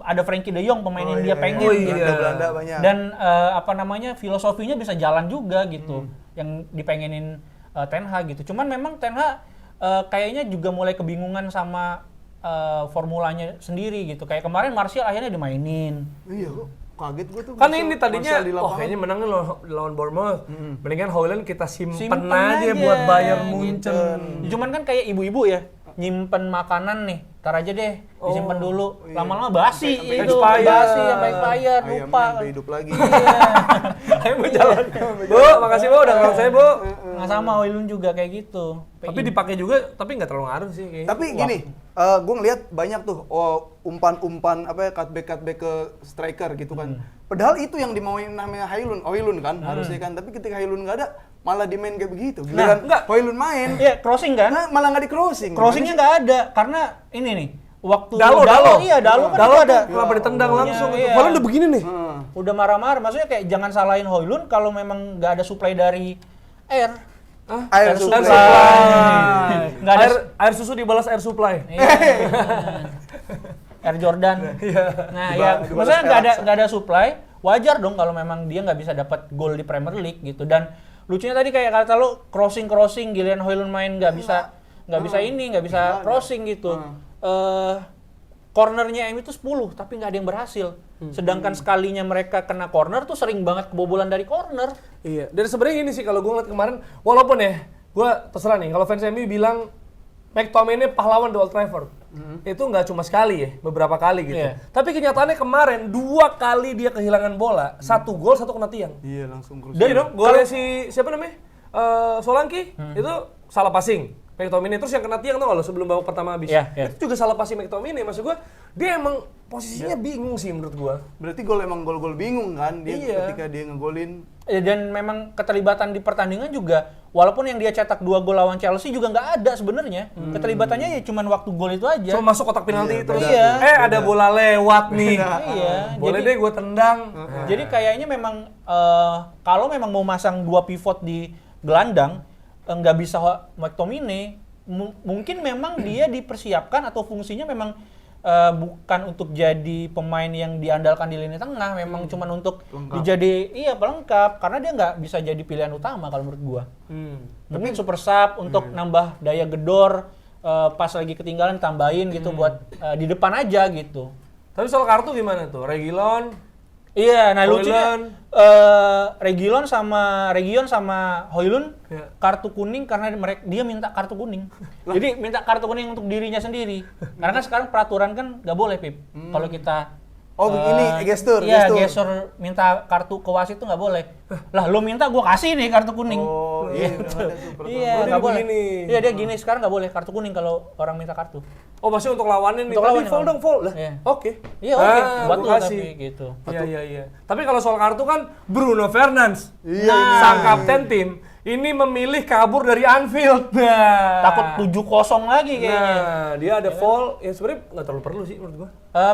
ada Frankie De Jong pemain yang dia pengen gitu. Belanda banyak. Dan apa namanya filosofinya bisa jalan juga gitu. Yang dipengenin Ten Hag gitu. Cuman memang Ten Hag kayaknya juga mulai kebingungan sama formulanya sendiri gitu. Kayak kemarin Martial akhirnya dimainin. Iya kok kaget gue tuh. Kan Martial- ini tadinya, Martial di oh lapangan. kayaknya menangnya lawan Bournemouth. Mendingan Haaland kita simpen Simpen aja buat Bayern Munchen. Cuman kan kayak ibu-ibu ya, nyimpen makanan nih, tar aja deh, disimpan dulu. Lama-lama basi Sampai itu, expired. basi sampai expired, Ayamnya lupa. sampai hidup lagi. Ayo mau jalan. Bu, makasih Bu udah nolong saya Bu. Nggak sama Oilun juga kayak gitu. Tapi dipakai juga, tapi nggak terlalu ngaruh sih kayaknya. Tapi gini, gue ngeliat banyak tuh umpan-umpan apa ya, cutback ke striker gitu kan. Padahal itu yang dimauin namanya Oilun kan harusnya kan. Tapi ketika Oilun nggak ada, malah dimain kayak begitu. Giliran enggak. Oilun main, Iya, crossing kan? nah, malah nggak di crossing. Crossingnya nggak ada, karena ini nih, waktu Dalo. iya Dalo kan Dalo itu ada. kenapa ditendang langsung? Iya. Haaland udah begini nih. Udah marah-marah, maksudnya kayak jangan salahin Hoylund kalau memang nggak ada supply dari air. Air supply. supply. Nggak ada Air susu dibalas air supply. Iya. Air Jordan. Nah, ya maksudnya nggak ada supply, wajar dong kalau memang dia nggak bisa dapat gol di Premier League gitu. Dan lucunya tadi kayak kata lo crossing Giliran Højlund main nggak bisa crossing gitu. Cornernya MU itu 10 tapi nggak ada yang berhasil. Sedangkan sekalinya mereka kena corner tuh sering banget kebobolan dari corner. Iya. Dan sebenarnya ini sih kalau gue ngeliat kemarin, walaupun ya, gue terserah nih kalau fans MU bilang McTominay pahlawan di Old Trafford. Itu nggak cuma sekali ya, beberapa kali gitu. Iya. Tapi kenyataannya kemarin 2 kali dia kehilangan bola, 1 gol, 1 kena tiang. Iya langsung crossing. Jadi dong, golnya si siapa namanya? Solanke itu salah passing. McTominay. Terus yang kena tiang tuh lo sebelum babak pertama habis. Iya, iya. Itu juga salah pasti McTominay. Maksud gua dia emang posisinya bingung sih menurut gua. Berarti emang gol-gol bingung kan dia Iya. ketika dia ngegolin. Dan memang keterlibatan di pertandingan juga, walaupun yang dia cetak 2 gol lawan Chelsea juga nggak ada sebenarnya. Keterlibatannya ya cuman waktu gol itu aja. Cuma masuk kotak penalti Iya, terus. beda. Ada bola lewat nih. Iya. Boleh Jadi- deh gua tendang. Jadi kayaknya memang kalau memang mau masang 2 pivot di gelandang, nggak bisa McTominay, mungkin memang dia dipersiapkan atau fungsinya memang bukan untuk jadi pemain yang diandalkan di lini tengah, memang cuman untuk pelengkap, karena dia nggak bisa jadi pilihan utama kalau menurut gua. Mungkin super sub untuk nambah daya gedor, pas lagi ketinggalan tambahin gitu buat di depan aja gitu. Tapi soal kartu gimana tuh? Reguilon, Iya, nah lucunya Højlund. Region sama Højlund Iya. kartu kuning karena dia minta kartu kuning. Jadi minta kartu kuning untuk dirinya sendiri. Karena kan sekarang peraturan kan nggak boleh, Pip. Kalau kita Begini, gestur. Iya, gestur minta kartu ke wasit itu nggak boleh. Lah, lu minta gua kasih nih kartu kuning. Oh, iya, Gitu. udah ada tuh peraturan. Iya, Oh, dia nggak boleh. begini. Iya, dia gini sekarang nggak boleh kartu kuning kalau orang minta kartu. Oh, maksudnya untuk lawannya nih. Untuk Tadi lawan foul yang dong, foul. Lah, Iya. oke. Iya, oke. Buat gua lu kasih. tapi gitu. Iya. Tapi kalau soal kartu kan Bruno Fernandes, Iya, sang kapten tim, ini memilih kabur dari Anfield. Nah, Takut 7-0 lagi kayaknya. Nah, dia ada foul. Ya sebenarnya nggak terlalu perlu sih menurut gua.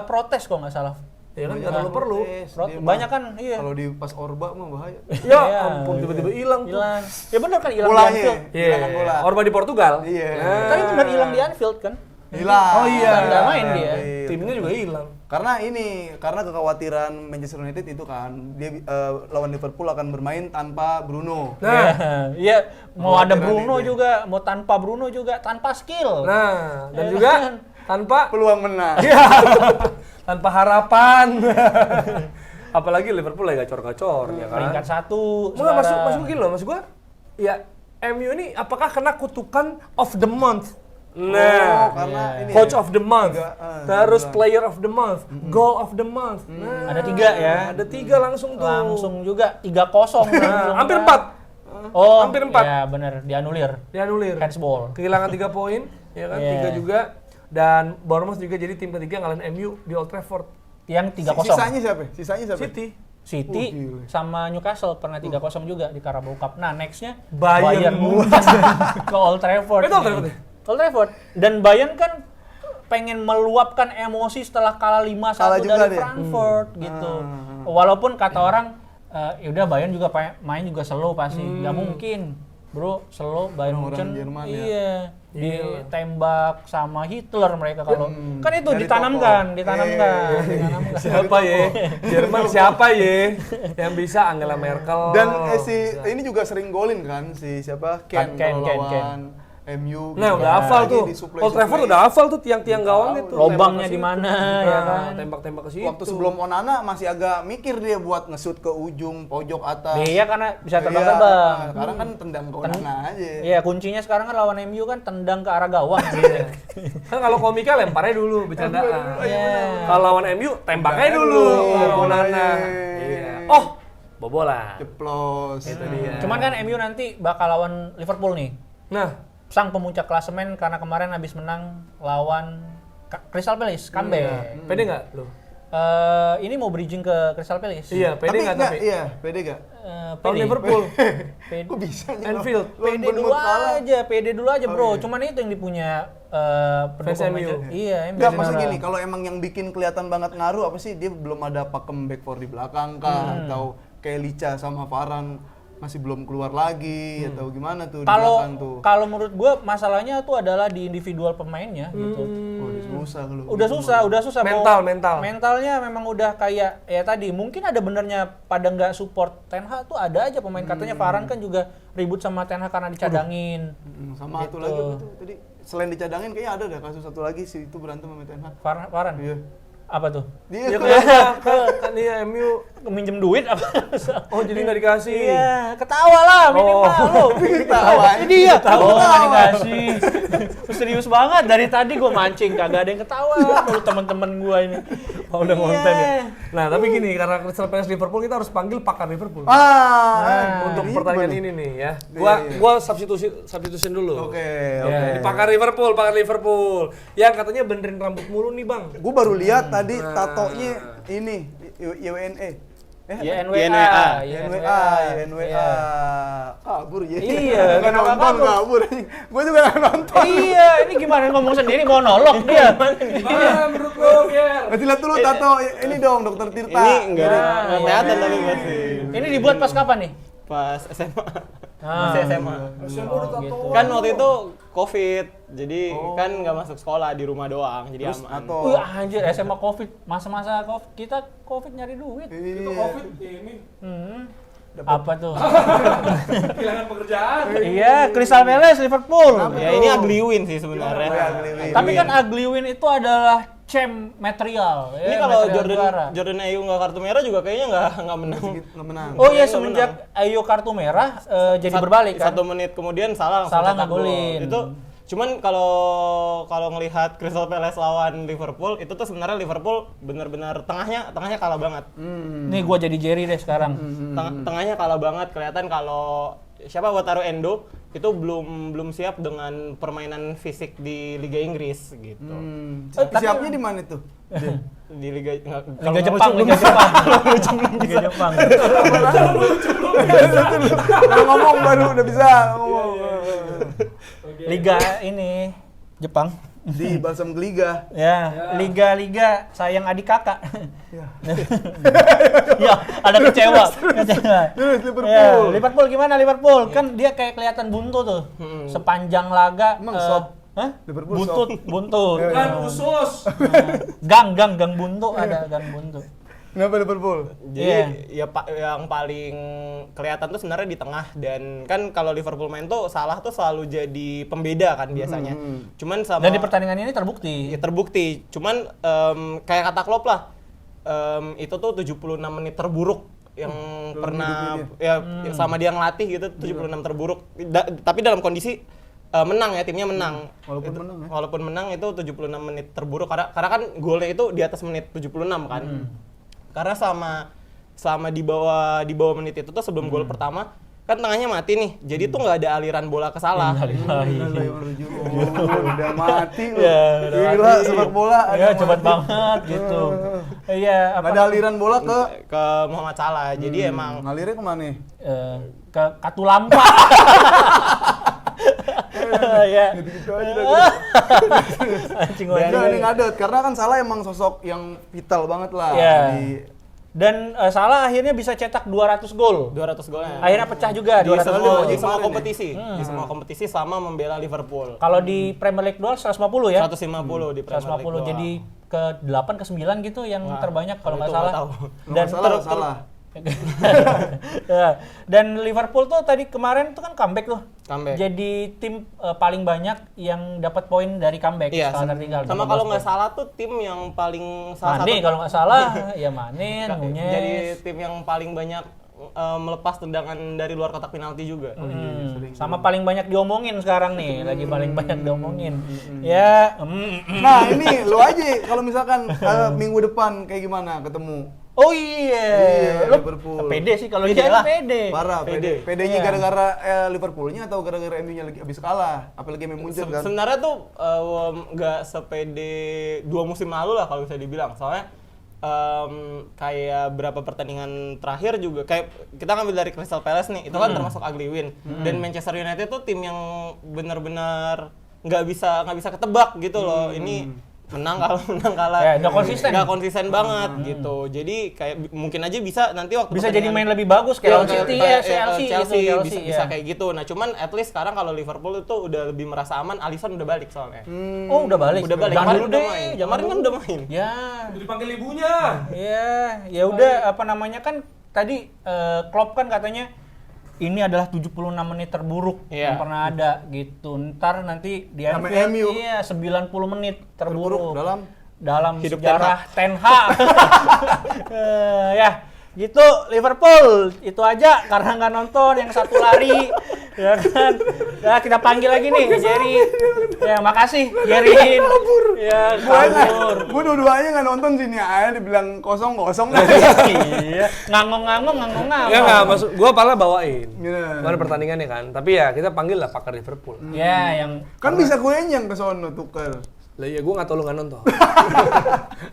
Protes kok nggak salah. Ya kan nggak terlalu perlu. Dia Banyak mah, kan, iya. Kalau di pas Orba mah bahaya. Ya Iya. ampun, tiba-tiba hilang tuh. Hilang. Ya benar kan hilang di Bolanya. Anfield. Iya, Hilangan bola. Orba di Portugal. Iya. Tapi benar hilang di Anfield kan? Hilang. Oh iya. Nggak main dia. Timnya juga hilang. Karena kekhawatiran Manchester United itu kan dia lawan Liverpool akan bermain tanpa Bruno. Nah, Iya, mau ada Kekhawatiran Bruno itu. juga, mau tanpa Bruno juga, tanpa skill. nah, dan Ya juga kan? tanpa Peluang menang. tanpa harapan. Apalagi Liverpool lagi gacor-gacor ya kan. Peringkat 1 Enggak masuk gini loh, maksud gua ya MU ini apakah kena kutukan of the month? Nah, karena ini coach ya. of the month, terus player of the month, goal of the month. Nah, Ada 3 ya. ada 3 langsung tuh. Langsung juga 3-0. Nah, hampir 4. Oh, hampir 4. Ya benar, dianulir. Dianulir. Handsball. Kehilangan 3 poin, ya kan? Iya. 3 juga. Dan Bournemouth juga jadi tim ketiga ngalahin MU di Old Trafford. Yang 3-0. Sisanya siapa? City. City Oh, gila. sama Newcastle pernah 3-0 juga di Carabao Cup. Nah, next-nya Bayern Munchen ke Old Trafford. Itu Old Trafford ya? Old Trafford. Dan Bayern kan pengen meluapkan emosi setelah kalah 5-1 Kalah juga dari dia. Frankfurt gitu. Walaupun kata orang ya udah Bayern juga main juga slow pasti. Nggak mungkin. Bro, slow Bayern Orang-orang Munchen. Jerman ya. Iya. Ditembak sama Hitler mereka kalau kan itu Dari ditanamkan. Siapa ya? Jerman siapa ya? Yang bisa Angela Merkel. Dan ini juga sering golin kan si siapa? Ken Ken, kalau Ken. lawan MU. Nah, gitu. udah hafal Lagi tuh. disuplai- Old Trafford suplai. udah hafal tuh tiang-tiang gawang itu. Lobangnya di mana ya kan. Tembak-tembak ke situ. Waktu sebelum Onana masih agak mikir dia buat nge-shoot ke ujung pojok atas. Iya karena bisa Iya, terbang-terbang. sekarang kan tendang ke Onana aja. Iya, kuncinya sekarang kan lawan MU kan tendang ke arah gawang gitu. Kan kalau komika lemparnya dulu bercandaan. Iya. Kalau lawan MU tembaknya dulu. Onana. Iya. Oh, bobolan. Ceplos. Itu dia. Cuman kan MU nanti bakal lawan Liverpool nih. Nah, Sang pemuncak klasemen karena kemarin habis menang lawan Crystal Palace, comeback. pede nggak lu? Ini mau bridging ke Crystal Palace. Iya, pede nggak tapi? Iya, pede nggak? Tahun Pede. Liverpool. Pede. Kok bisa nih? Anfield. Pede dulu aja, pede dulu aja, Bro. iya. Cuman itu yang dipunya Fans pendukung MU. Manchester- Iya, MU. Enggak, maksudnya gini, kalau emang yang bikin kelihatan banget ngaruh apa sih? Dia belum ada pakem back four di belakang kah? Atau kayak Licha sama Varane masih belum keluar lagi atau gimana tuh di Kalau belakang tuh? kalau menurut gua masalahnya tuh adalah di individual pemainnya gitu. Oh, susah lu. Udah susah. Mental. Mentalnya memang udah kayak ya tadi. Mungkin ada benernya pada nggak support Ten Hag tuh ada aja pemain katanya Varane kan juga ribut sama Ten Hag karena dicadangin. Sama satu Gitu. lagi apa tuh tadi selain dicadangin kayaknya ada dah kasus satu lagi sih itu berantem sama Ten Hag. Varane. Iya. Apa tuh? Dia Ya kenapa? Kan dia MU. Minjem duit apa? Oh jadi nggak dikasih. Iya, ketawa lah minimal lo. ketawa. Ini dia. Oh, nggak dikasih. Serius banget dari tadi gue mancing kagak ada yang ketawa. Kalau teman-teman gue ini. Oh, udah ngonten ya. Iya. Nah tapi gini, karena Crystal Palace Liverpool kita harus panggil pakar Liverpool. Untuk ini pertandingan gimana? ini nih ya. Iya. Gua substitution dulu. Oke, Ya, oke. ini pakar Liverpool. Yang katanya benerin rambut mulu nih, Bang. Gue baru lihat tadi tatonya ini YWNE. YNWA. YNWA. Kabur ya. Iya, Nggak kenapa nonton kabur? kabur. Gue juga nggak nonton. Iya, ini gimana ngomong sendiri monolog dia. Gimana menurut lo, Ger? Nanti lihat dulu tato ini dong Dokter Tirta. Ini enggak ada Nah, kelihatan iya. tapi masih Ini dibuat pas kapan nih? pas SMA. Ah. Masih SMA. Gitu. Kan waktu itu Covid. Jadi kan nggak masuk sekolah, di rumah doang. Jadi Terus aman. atau Wih anjir SMA Covid, masa-masa Covid kita Covid nyari duit. Itu Iya. Covid ini Apa tuh? kehilangan pekerjaan. Iya, Crystal Palace Liverpool. Ya ini ugly win sih sebenarnya. Oh, ya, ugly win. Tapi kan ugly win itu adalah champ material. Ini ya, kalau material juara. Jordan Ayew nggak kartu merah juga kayaknya nggak menang. nggak menang. Oh iya, Nggak semenjak Ayo kartu merah jadi berbalik kan. 1 menit kemudian salah Salah cetak gol. ngegolin. Itu cuman kalau ngelihat Crystal Palace lawan Liverpool itu tuh sebenarnya Liverpool benar-benar tengahnya kalah banget. Nih gua jadi Jerry deh sekarang. Tengahnya kalah banget, kelihatan kalau siapa Wataru Endo itu belum siap dengan permainan fisik di Liga Inggris gitu. Siapnya di mana tuh? Di Liga Liga Jepang, Liga Jepang. Liga Jepang. Udah ngomong baru udah bisa ngomong. Liga ini Jepang. Di Balsam Geliga. Ya, liga-liga sayang adik kakak. Ya, ada kecewa. Liverpool. Ya, Liverpool gimana Liverpool? Kan dia kayak kelihatan buntu tuh. Sepanjang laga. Emang sob? Hah? Liverpool Buntut, sob? buntut. Kan usus. Gang buntu ada gang buntu. Kenapa Liverpool? Jadi yang paling kelihatan tuh sebenarnya di tengah, dan kan kalau Liverpool main tuh Salah tuh selalu jadi pembeda kan biasanya. Cuman sama Dan di pertandingan ini terbukti. ya terbukti. Cuman kayak kata Klopp lah, itu tuh 76 menit terburuk yang pernah ya sama dia ngelatih gitu, 76 terburuk. Tapi dalam kondisi menang ya, timnya menang. Walaupun menang ya. Walaupun menang itu 76 menit terburuk karena kan golnya itu di atas menit 76 kan. Karena selama di bawah menit itu tuh sebelum gol pertama kan tengahnya mati nih. Jadi tuh nggak ada aliran bola ke Salah. Udah mati loh. Ya, udah Gila, sepak bola. Ya, cepat banget gitu. Iya, Nggak ada aliran bola Ke Muhammad Salah. Jadi emang ngalirnya kemana? ke Katulampa. Ya. Gitu aja dah. Anjing Dan banget. ini ngadot karena kan Salah emang sosok yang vital banget lah. Iya. Di- Dan Salah akhirnya bisa cetak 200 gol. 200 golnya. Akhirnya pecah juga di 200 semua, gol. di semua Kemarin kompetisi. Di semua kompetisi sama membela Liverpool. Kalau di Premier League doang 150 ya? 150 di Premier 150 League jadi ke 8 ke 9 gitu yang terbanyak kalau nggak itu nggak salah. tahu. Kalau nggak salah, salah. Ya. Dan Liverpool tuh tadi kemarin tuh kan comeback tuh. Comeback. Jadi tim paling banyak yang dapat poin dari comeback Iya, setelah tertinggal. sama 18 kalau nggak poin. salah tuh tim yang paling salah Mane satu kalau nggak salah, ya Mane, Nunez. jadi tim yang paling banyak melepas tendangan dari luar kotak penalti juga. Sama paling banyak diomongin sekarang nih, lagi paling banyak diomongin. Ya, Nah ini lo aja kalau misalkan minggu depan kayak gimana ketemu? oh iya, Iya, Lu Liverpool. pede sih kalau Pede dia lah. pede. Parah, Pede. PD-nya Iya. gara-gara Liverpoolnya atau gara-gara MU-nya lagi habis kalah? Apalagi MU muncul kan? Sebenarnya tuh nggak sepede 2 musim lalu lah kalau bisa dibilang. Soalnya kayak berapa pertandingan terakhir juga kayak kita ngambil dari Crystal Palace nih, itu kan termasuk ugly win. Dan Manchester United tuh tim yang benar-benar nggak bisa ketebak gitu loh. Ini menang kalah. Ya, nggak konsisten. Nggak konsisten banget gitu. Jadi kayak mungkin aja bisa nanti waktu Bisa jadi main pertandingan- lebih bagus kayak Lawan City ya, Chelsea, Chelsea gitu, bisa ya. kayak gitu. Nah, cuman at least sekarang kalau Liverpool itu udah lebih merasa aman, Alisson udah balik soalnya. Oh, udah balik. Udah balik. Jangan Kemarin dulu udah deh, main. jangan Kemarin kan dulu. udah main. Ya. Udah dipanggil ibunya. Ya udah apa namanya kan tadi Klopp kan katanya ini adalah 76 menit terburuk Iya. yang pernah ada gitu. Ntar nanti di Sama Anfield MU. iya 90 menit terburuk. Dalam dalam Hidup sejarah Ten Hag. Ya, gitu Liverpool. Itu aja karena nggak nonton, yang satu lari. Ya kan. Ya kita panggil lagi nih Jerry. Ya makasih Jerry. Ya kabur. Gue dua-duanya nggak nonton sini aja, dibilang kosong-kosong. Iya, ngangong-ngangong. Ya nggak, maksud gue pala bawain. Iya. Mana pertandingannya kan. Tapi ya kita panggil lah pakar Liverpool. Ya, yang Kan bisa gue yang ke sono tuker. Lah iya, gue nggak tahu lu nggak nonton.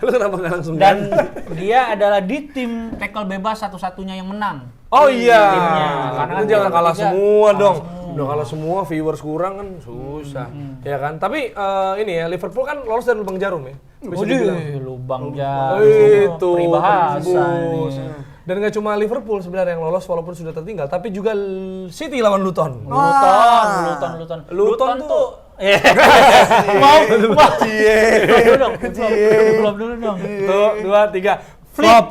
Lu kenapa nggak langsung dan ganti? dia adalah di tim tackle bebas satu-satunya yang menang. Oh iya, Timnya. Karena itu kan jangan kita kalah bertiga semua kalah dong. semua. Udah kalah semua, viewers kurang kan susah, ya kan. Tapi ini ya Liverpool kan lolos dari lubang jarum ya. Bisa dibilang. Lubang jarum. Itu Peribahasa tembus. nih. Dan nggak cuma Liverpool sebenarnya yang lolos walaupun sudah tertinggal, tapi juga City lawan Luton. Luton tuh mau dulu dong. Belum dulu dong. Tuh, 2, 3. Flip. Flop.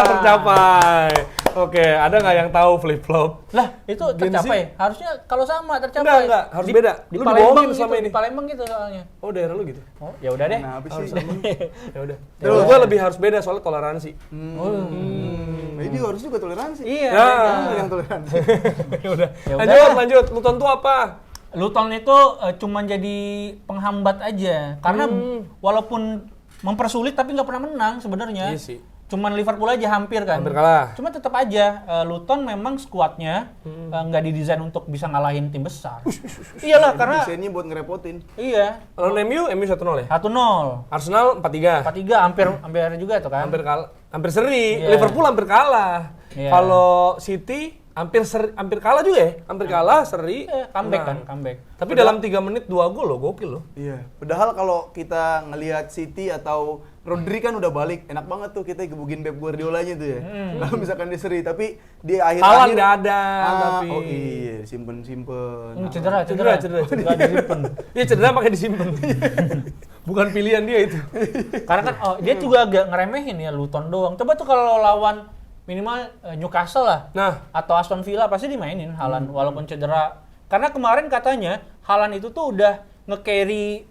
Tercapai. Oke, ada nggak yang tahu flip flop? Lah, itu tercapai. Harusnya kalau sama tercapai. Enggak, harus beda. Di Lu Palembang dibohongin gitu, selama ini. di Palembang gitu soalnya. Oh, daerah lu gitu. Oh, ya udah deh. Nah, apa sih? Ya udah. Terus gue lebih harus beda soalnya toleransi. Nah, ini harus juga toleransi. Iya. Ya. Jangan yang toleransi. Ya udah. Ya udah. Lanjut. Luton tuh apa? Luton itu cuman jadi penghambat aja. Karena walaupun mempersulit tapi nggak pernah menang sebenarnya. Iya sih. Cuman Liverpool aja hampir kan. Hampir kalah. Cuma tetap aja Luton memang skuadnya nggak didesain untuk bisa ngalahin tim besar. Iyalah karena Desainnya buat ngerepotin. iya. Lawan MU 1-0 ya? 1-0. Arsenal 4-3. 4-3 hampir juga tuh kan. Hampir kalah. Hampir seri. Iya. Liverpool hampir kalah. Iya. Kalau City hampir kalah juga ya? Hampir kalah, seri. Comeback menang. kan, comeback. Tapi dalam 3 menit 2 gol loh, gokil loh. Iya. Padahal kalau kita ngelihat City atau Rodri kan udah balik, enak banget tuh kita gebukin Pep Guardiolanya tuh ya. Kalau misalkan dia seri, tapi di akhir-akhir Haaland nggak ada, tapi oh iya, simpen. Cedera. Nggak disimpan. Iya cedera pakai disimpan. Bukan pilihan dia itu. Karena kan dia juga agak ngeremehin ya Luton doang. Coba tuh kalau lawan minimal Newcastle lah. Nah, Atau Aston Villa pasti dimainin Haaland walaupun cedera. Karena kemarin katanya Haaland itu tuh udah nge-carry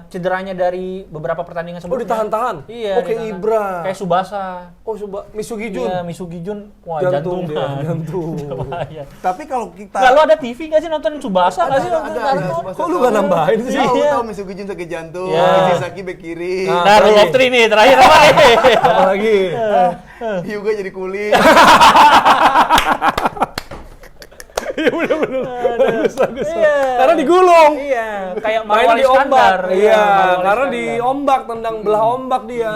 cederanya dari beberapa pertandingan sebelumnya. ditahan-tahan? Iya. Oh, kayak ditahan. Ibra. Kayak Subasa. oh coba Misugi Jun. Iya, Misugi Jun. Wah, Jantung jantung. dia, jantung. Bahaya. Tapi kalau kita Nggak, lu ada TV nggak sih nonton Subasa nggak sih? Nonton ada, Naruto? Kok lu nggak nambahin sih? Tahu Iya. tahu Misugi Jun sakit jantung, Iya. Saki bek kiri, Nah, Rule of Three nih terakhir apa nih? Apa lagi? Hyuga jadi kulit. Iya bener-bener. Bagus. Iya. Karena digulung. Iya, kayak Main Marwal di ombak. Iskandar. Iya, Marwal karena Iskandar. di ombak, tendang belah ombak dia.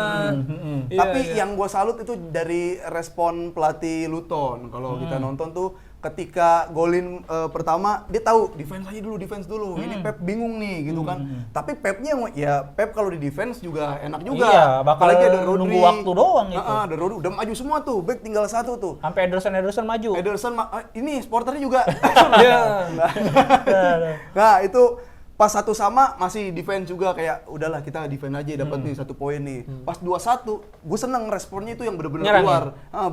Iya, Tapi iya. yang gue salut itu dari respon pelatih Luton. Kalau kita nonton tuh ketika golin pertama dia tahu defense dulu. Ini Pep bingung nih gitu kan. Tapi Pepnya ya Pep kalau di defense juga enak juga. Iya, bakal Apalagi ada Rodri. nunggu waktu doang itu. Ada Rodri udah maju semua tuh. Back tinggal satu tuh. Sampai Ederson maju. Ederson ini supporternya juga. Iya. Nah, itu pas 1 sama masih defense juga kayak udahlah kita defense aja dapat nih 1 poin nih. Pas 2-1 gue seneng responnya itu yang bener-bener Nyerang keluar.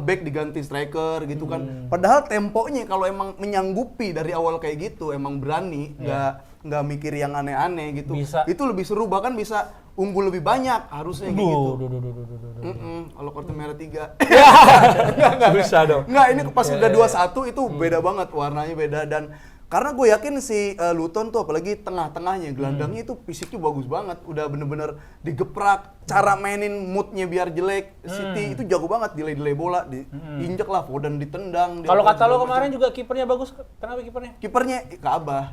Back diganti striker gitu kan. Padahal temponya kalau emang menyanggupi dari awal kayak gitu emang berani nggak mikir yang aneh-aneh gitu. Bisa. Itu lebih seru bahkan bisa unggul lebih banyak harusnya kayak gitu. Duh. Kalau kartu merah 3. Susah dong. Nggak, ini pas udah 2-1 itu beda banget, warnanya beda. Dan karena gue yakin si Luton tuh apalagi tengah-tengahnya, gelandangnya itu fisiknya bagus banget. Udah bener-bener digeprak, cara mainin moodnya biar jelek. City itu jago banget, delay bola, diinjek lah, Foden ditendang. Kalau dia kata lo segala kemarin macam. juga kipernya bagus. Kenapa kipernya? Kipernya Ka'abah.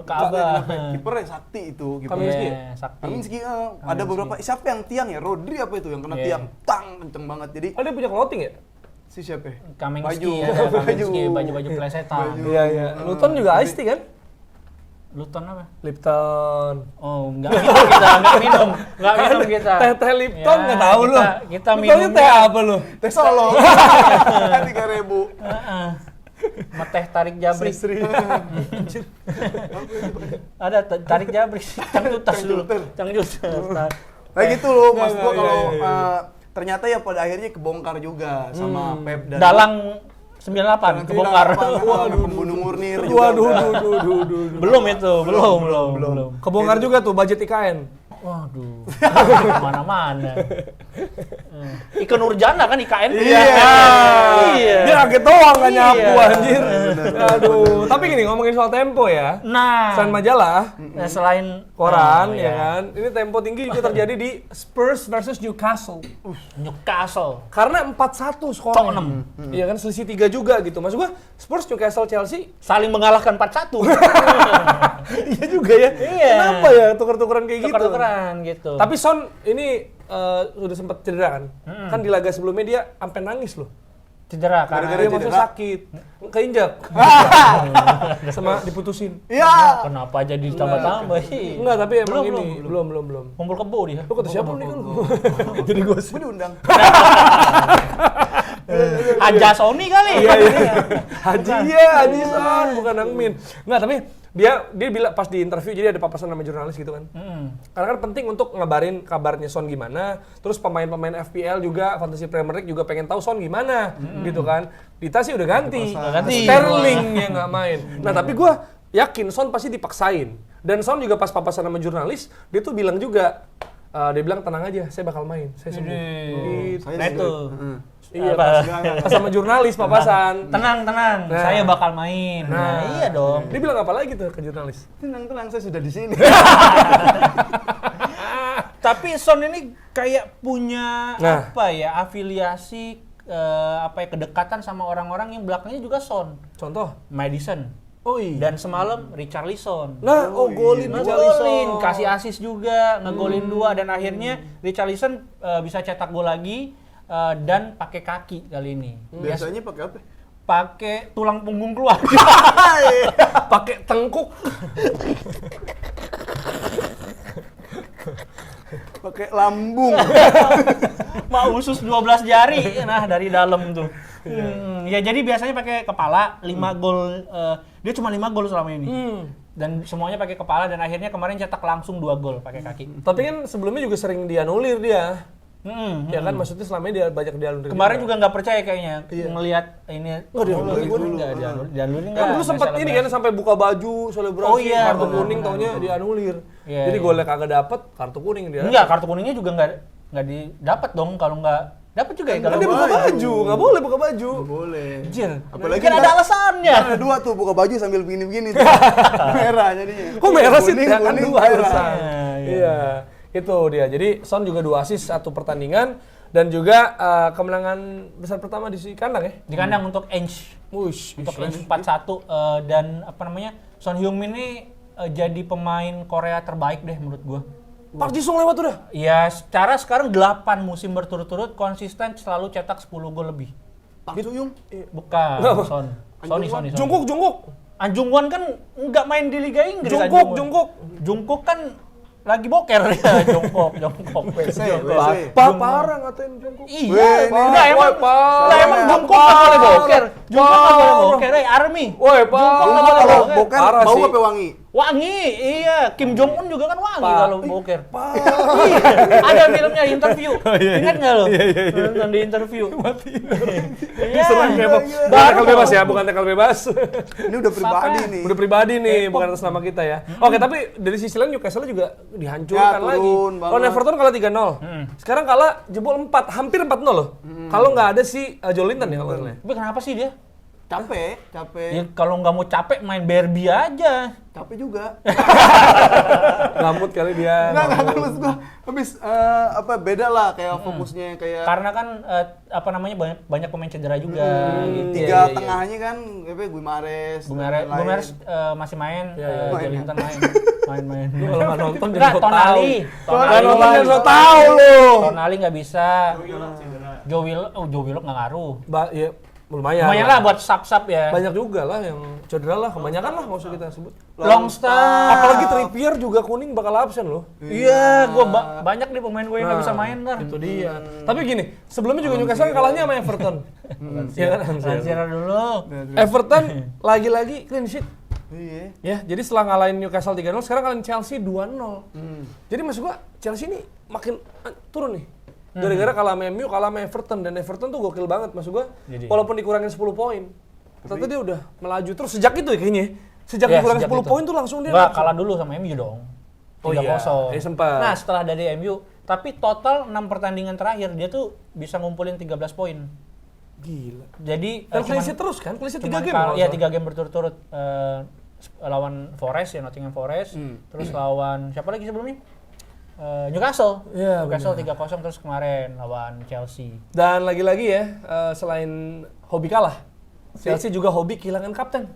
Ka'abah. Kipernya Sakti itu. Kaminski ya? Iya, Sakti. Kaminski, ada beberapa, siapa yang tiang ya? Rodri apa itu yang kena Iya. tiang? Tang, kenceng banget. Jadi, Oh dia punya clothing ya? si siapa ya? Kaminski ya, Kaminski, baju plesetan. Iya iya. Luton juga Ice Tea kan? Luton apa? Lipton. Oh, nggak minum kita. Teh Lipton Ya, nggak tahu lu. Kita Liptonnya minumnya teh apa lu? Teh Solo. 3.000. Sama teh tarik jabrik. Sri. Ada tarik jabrik. Cangjutas dulu. Cangjutas. Kayak gitu loh, mas gua iya, kalau iya. ternyata ya pada akhirnya kebongkar juga sama Pep dan Dalang 98 kebongkar. Waduh, pembunuh murni juga. Waduh, udah. duh. Belum itu, belum. Kebongkar juga tuh budget IKN. Waduh, mana-mana. Ike Nurjana kan IKN. Iya. Dia kaget doang nggak nyapu anjir. Aduh, tapi gini ngomongin soal tempo ya. Nah, Selain majalah, selain koran iya. ya kan. Ini tempo tinggi juga terjadi di Spurs versus Newcastle. Newcastle. Karena 4-1 skornya. Iya kan selisih 3 juga gitu. Maksud gua Spurs, Newcastle, Chelsea Saling mengalahkan 4-1. iya juga ya. Iya. Kenapa ya tuker-tukeran kayak gitu? Tuker-tukeran gitu. Tapi Son ini udah sempat cedera kan? Kan di laga sebelumnya dia sampai nangis loh. cedera karena Gara-gara dia maksudnya sakit. Keinjak. Sama diputusin. Iya. kenapa jadi tambah-tambah sih? Enggak, tapi emang Belum, ini belum. Kumpul kebo dia. Lu kata siapa nih lu? Jadi gosip. Gue diundang. Haja Sony kali. Iya. Haji Son, bukan Angmin. Enggak, tapi dia bilang pas di interview, jadi ada papasan sama jurnalis gitu kan. Karena kan penting untuk ngabarin kabarnya Son gimana, terus pemain-pemain FPL juga, Fantasy Premier League juga pengen tahu Son gimana, gitu kan. Dita sih udah ganti. Sterling yang nggak main. Nah, tapi gue yakin Son pasti dipaksain. Dan Son juga pas papasan sama jurnalis, dia tuh bilang juga, dia bilang tenang aja, saya bakal main, saya sembuh. Gitu. Nah itu. Iya, pas sama jurnalis papasan. Tenang. Nah. Saya bakal main. Nah, iya dong. Dia bilang apa lagi tuh ke jurnalis? Tenang, saya sudah di sini. Tapi Son ini kayak punya Nah. afiliasi kedekatan sama orang-orang yang belakangnya juga Son. Contoh? Madison. Oh iya. Dan semalam Richarlison. Nah, golin Ngegolin, kasih assist juga, ngegolin 2 dan akhirnya Richarlison bisa cetak gol lagi dan pakai kaki kali ini. Biasanya pakai apa? Pakai tulang punggung keluar. Pakai tengkuk. Pakai lambung. Mau usus 12 jari, nah dari dalam tuh. Ya jadi biasanya pakai kepala 5 gol, dia cuma 5 gol selama ini. Dan semuanya pakai kepala dan akhirnya kemarin cetak langsung 2 gol pakai kaki. Tapi kan sebelumnya juga sering dianulir dia. Ya kan maksudnya selama ini dia banyak dianulir. Kemarin juga nggak percaya kayaknya ngelihat ini. dianulir. Dianulir Kan dulu sempat ini kan sampai buka baju selebrasi, Oh iya, kartu benar, kuning taunya dianulir. Iya, Jadi iya. golnya kagak dapet, kartu kuning dia. Enggak, kartu kuningnya juga nggak didapat dong kalau nggak dapat juga ya Kan kalau dia buka baju, nggak boleh buka baju. Boleh. Anjir. Apalagi Kan ada ntar- alasannya. Ada 2 tuh buka baju sambil begini-begini tuh. Merah jadinya. Kok merah sih? Kuning, Ya kan kuning, 2 merah. alasan. Iya, itu dia. Jadi Son juga 2 assist 1 pertandingan dan juga kemenangan besar pertama di kandang ya. Di kandang untuk Ainge. Wush, Untuk Ainge 4-1 dan Son Heung-min ini jadi pemain Korea terbaik deh menurut gua. Park Ji-sung lewat udah. Ya, secara sekarang 8 musim berturut-turut konsisten selalu cetak 10 gol lebih. Pak Suyung. Bukan, Son. Sony. Jungkook. Anjung Won kan nggak main di Liga Inggris. Jungkook. Jungkook kan lagi boker ya, Jungkook. WC. Parah ngatain Jungkook. Iya, Weh, udah emang parah. lah emang Jungkook nggak boleh boker. Jungkook nggak boleh boker, Army. Woi, Jungkook nggak boleh Kalau boker. boker Parah bau sih. apa wangi? Wangi, iya. Kim Jong Un juga kan wangi kalau boker. Parah. Iya, ada filmnya interview. Ingat nggak lo? Nonton di interview. Iya. Serang kayak bukan tackle bebas ya, bukan tackle bebas. Ini udah pribadi nih. Udah pribadi nih, bukan atas nama kita ya. Oke, tapi dari sisi lain Newcastle juga dihancurkan Ya, lagi. turun banget. Lawan Everton kalah 3-0. Sekarang kalah jebol 4, hampir 4-0 loh. Kalau nggak ada si Joelinton ya kalau nggak salah. Tapi kenapa sih dia? Capek. Ya kalau nggak mau capek main Barbie aja. Capek juga. Ngamut kali dia. Enggak kan maksud gua habis beda lah kayak fokusnya kayak Karena kan banyak pemain cedera juga gitu. tiga Iya. tengahnya kan Guimares. Gumares masih main, Joelinton main. Lu kalau nggak nonton Enggak, jangan so tahu. Tonali. Nggak nonton jangan so tahu lu. Tonali nggak bisa. Joe Willock nggak ngaruh. Ya, lumayan. Lumayan lah buat sub-sub ya. Banyak juga lah yang cedera lah, kebanyakan lah nggak usah kita sebut. Longstaff. Apalagi Trippier juga kuning bakal absen loh. Iya, gua banyak nih pemain gue yang nggak bisa main ntar. Itu dia. Tapi gini, sebelumnya juga Newcastle kalahnya sama Everton. Iya kan? Lansira dulu. Everton lagi-lagi clean sheet. Iya. Ya, jadi setelah ngalahin Newcastle 3-0, sekarang ngalahin Chelsea 2-0. Jadi maksud gua Chelsea ini makin turun nih. Gara-gara kalah sama MU, kalah sama Everton, dan Everton tuh gokil banget maksud gua. Walaupun dikurangin 10 poin. Ternyata dia udah melaju terus sejak itu ya kayaknya. Sejak Ya, dikurangin sejak 10 itu. poin tuh langsung dia Nggak, kalah dulu sama MU dong. Oh iya, 3-0. sempat. Nah, setelah dari MU, tapi total 6 pertandingan terakhir dia tuh bisa ngumpulin 13 poin. Gila. Jadi Dan clean sheet terus kan? Clean sheet 3 game. Iya, 3 game berturut-turut. Lawan Forest ya, Nottingham Forest. Terus lawan siapa lagi sebelumnya? Newcastle. Iya, Newcastle 3-0, terus kemarin lawan Chelsea. Dan lagi-lagi ya, selain hobi kalah, Chelsea juga hobi kehilangan kapten.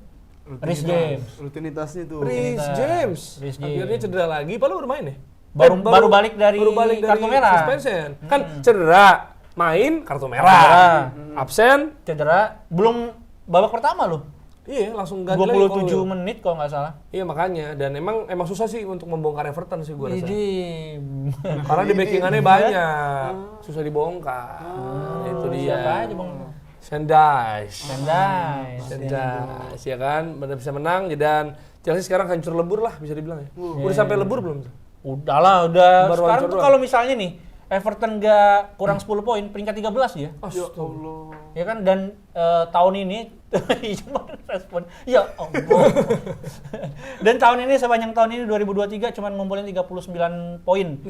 Reece James. Rutinitasnya tuh. Reece James. Reece James. Akhirnya cedera lagi, padahal baru main ya? Baru balik dari kartu merah. Suspension. Kan cedera, main kartu merah. Absen, Cedera, belum babak pertama loh. iya langsung ganti lagi. 27 menit kalau nggak salah. Iya makanya, dan emang susah sih untuk membongkar Everton sih gue rasa. Karena di Idi. backingannya banyak, susah dibongkar. Itu dia. Siapa aja Bang? Sendais, ya kan, benar bisa menang. Dan Chelsea sekarang hancur lebur lah bisa dibilang ya. Udah sampai lebur belum? Udah udah. Baru Sekarang hancur tuh doang. kalau misalnya nih Everton nggak kurang 10 poin, peringkat 13 dia. Astagfirullah. Ya kan, dan tahun ini cuma respon. Ya Allah. Dan tahun ini sepanjang tahun ini 2023 cuma ngumpulin 39 poin.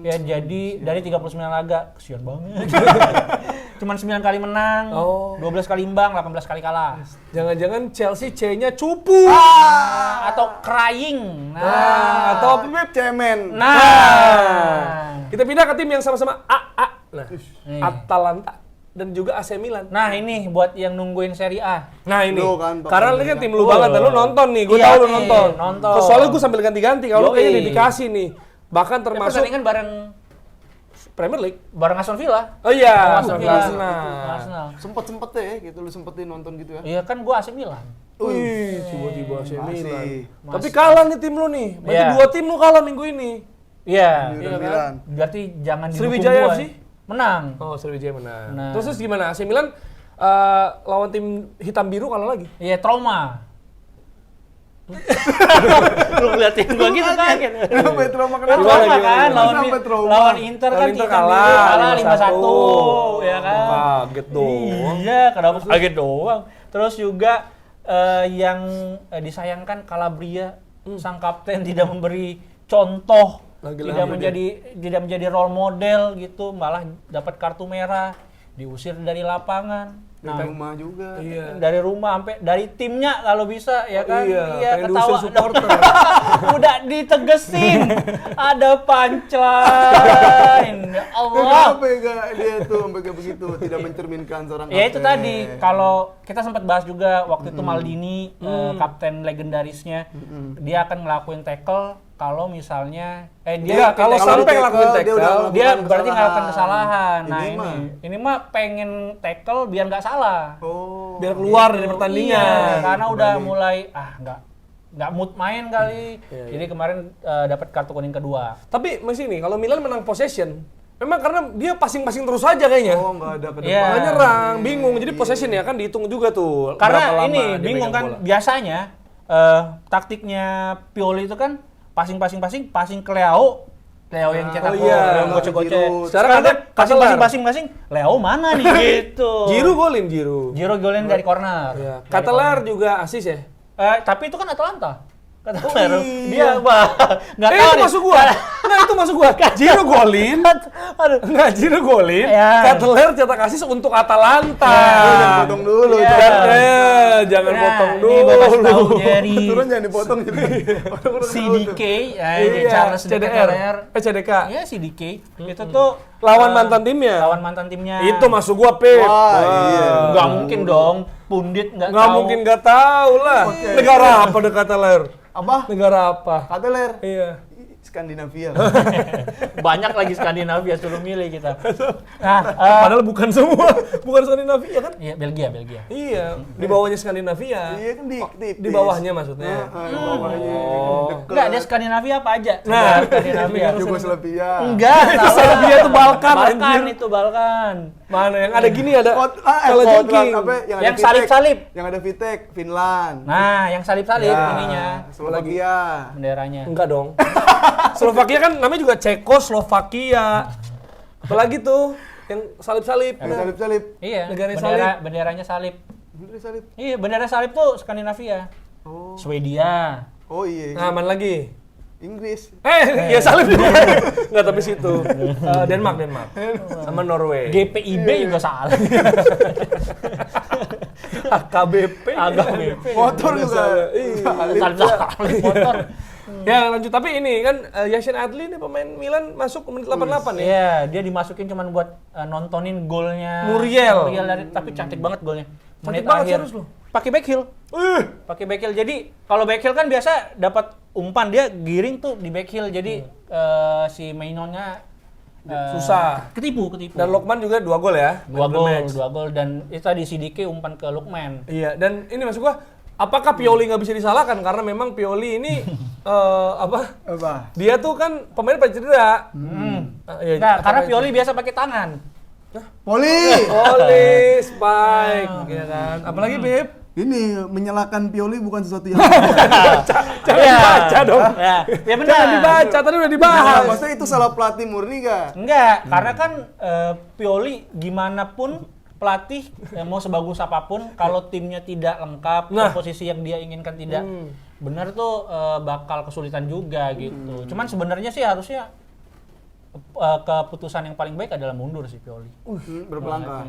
Ya jadi dari 39 laga, kesian banget. Cuman 9 kali menang, 12 kali imbang, 18 kali kalah. Jangan-jangan Chelsea C-nya cupu. Atau crying. Atau apa Beb? Cemen. Nah. Kita pindah ke tim yang sama-sama A. Nah, Nih. Atalanta dan juga AC Milan. Nah, ini buat yang nungguin Serie A. Nah ini, Lu kan, Pak. karena ini kan tim lu banget, dan lu nonton nih, gue Iya tahu lu nih, nonton. nonton. Soalnya gue sambil ganti-ganti, kalau lu Yoi. kayaknya dedikasi nih. Bahkan termasuk Pertandingan bareng Premier League. Aston Villa. Oh iya, Aston Villa. Villa. Arsenal. Sempet ya gitu, lu sempetin nonton gitu ya. Iya kan gua AC Milan. Wih, tiba-tiba AC Masih. Milan. Tapi kalah nih tim lu nih. Berarti Iya. 2 tim lu kalah minggu ini. Iya. Milan. Kan? Berarti jangan didukung Sriwijaya gua. FC? Menang. Oh, Sriwijaya menang. Nah. Terus gimana? AC Milan lawan tim hitam biru kalah lagi. Iya, trauma. Lu ngeliatin gua gitu kaget. Kenapa ya trauma Kan kenapa? trauma kan Sampai trauma. lawan Inter kan Inter hitam biru, kalah 5-1 ya kan. Kaget dong. Iya, kenapa kaget doang. Terus juga yang disayangkan Calabria, sang kapten tidak memberi contoh, Lagi-lagi tidak menjadi role model gitu, malah dapat kartu merah, diusir dari lapangan. Dari rumah juga. Iya. Dari rumah sampai dari timnya kalau bisa ya kan. Iya, pengen ketawa diusir supporter. Udah ditegesin. Ada punchline. Ya Allah. Kenapa ya dia tuh sampai kayak begitu, tidak mencerminkan seorang Ya itu kapten. tadi, kalau kita sempat bahas juga waktu itu Maldini, kapten legendarisnya, dia akan ngelakuin tackle kalau misalnya Iya, kalau tackle, sampai ngelakuin tackle, dia berarti ngelakuin kesalahan. Nah Ini ini mah pengen tackle biar nggak salah. Oh. Biar keluar dari Iya, pertandingan. karena udah mulai nggak mood main kali. Jadi kemarin dapat kartu kuning kedua. Tapi masih nih, kalau Milan menang possession, memang karena dia passing-passing terus aja kayaknya. Oh, enggak ada ke depan. Iya. Nggak nyerang, bingung. Jadi possession ya kan dihitung juga tuh. berapa Karena lama ini dia bingung pegang kan, bola. biasanya taktiknya Pioli itu kan passing ke Leo yang cetak Oh iya. gol, yang gocek-gocek. Giroud. Sekarang ada passing, Leo mana nih gitu. Giroud golin, Giroud. Giroud golin dari corner. Iya. Dari Katalar juga asis ya. corner. Tapi itu kan Atalanta. Katalar. iya. Dia nggak tahu itu nih. masuk gua. Nah, itu masuk gua. Giroud golin. Aduh. Nah, Giroud golin. Ya. Katalar cetak asis untuk Atalanta. Jangan potong dulu. Iya. Jangan Nah, potong ini dulu. gua kasih tahu dari Turun jangan dipotong gitu. CDK, Iya, Charles CDR. CDR. CDK. Iya CDK. Itu tuh Lawan mantan timnya. lawan mantan timnya. Itu masuk gua, Pep. Wah, iya. Nggak mungkin dong, pundit nggak Nggak tahu. mungkin nggak tahu lah. Negara apa deh Katalar? Apa? Negara apa? Kateler. Iya. Skandinavia. Banyak lagi Skandinavia, suruh milih kita. Nah, Padahal bukan semua, bukan Skandinavia kan? iya Belgia. Iya, di bawahnya Skandinavia. Iya kan Di bawahnya maksudnya. Di bawahnya. Deket. Enggak, dia Skandinavia apa aja? Nah, Skandinavia. Yugoslavia. Enggak, Itu Serbia tuh Balkan, Balkan anjir. itu Balkan. Mana yang ada gini ada Scotland, King. apa Yang ada Vitek. salib-salib. Yang ada Vitek, Finland. Nah, yang salib-salib Ya, ininya, Slovakia. benderanya. Enggak dong. Slovakia kan namanya juga Cekoslovakia. Apalagi tuh yang salib-salib. Yang salib-salib. Iya, Negara salib. benderanya salib. Bener salib. Iya, bendera salib tuh Skandinavia. Oh. Swedia. Oh iya. Nah, mana lagi? Inggris. Ya salib juga. Nggak, tapi situ. Denmark. Sama Norway. GPIB juga salah. AKBP. Motor juga. Salib motor. Ya lanjut, tapi ini kan Yassin Adli nih pemain Milan masuk menit 88 ya. Iya, dia dimasukin cuman buat nontonin golnya Muriel dari, tapi cantik banget golnya. Cantik banget, serius loh. Pakai back heel. Pakai back heel. Jadi kalau back heel kan biasa dapat umpan, dia giring tuh di back heel. Jadi si Mainonnya susah. Ketipu. Dan Lokman juga 2 gol ya. 2 gol dan itu tadi si Dike umpan ke Lukman. Iya, dan ini maksud gua, apakah Pioli nggak bisa disalahkan karena memang Pioli ini Apa? dia tuh kan pemain pada cedera. Ya, Nah, karena Pioli biasa pakai tangan. Poli. Spike, ya kan. Apalagi Beb, Ini menyalahkan Pioli bukan sesuatu yang jangan Iya. dibaca dong. Ya benar. Jangan dibaca, tadi udah dibahas. Maksudnya itu salah pelatih murni gak? Enggak, karena kan Pioli gimana pun pelatih mau sebagus apapun kalau timnya tidak lengkap, posisi yang dia inginkan tidak benar tuh bakal kesulitan juga gitu. Cuman sebenarnya sih harusnya keputusan yang paling baik adalah mundur sih Pioli. Berapa langkah?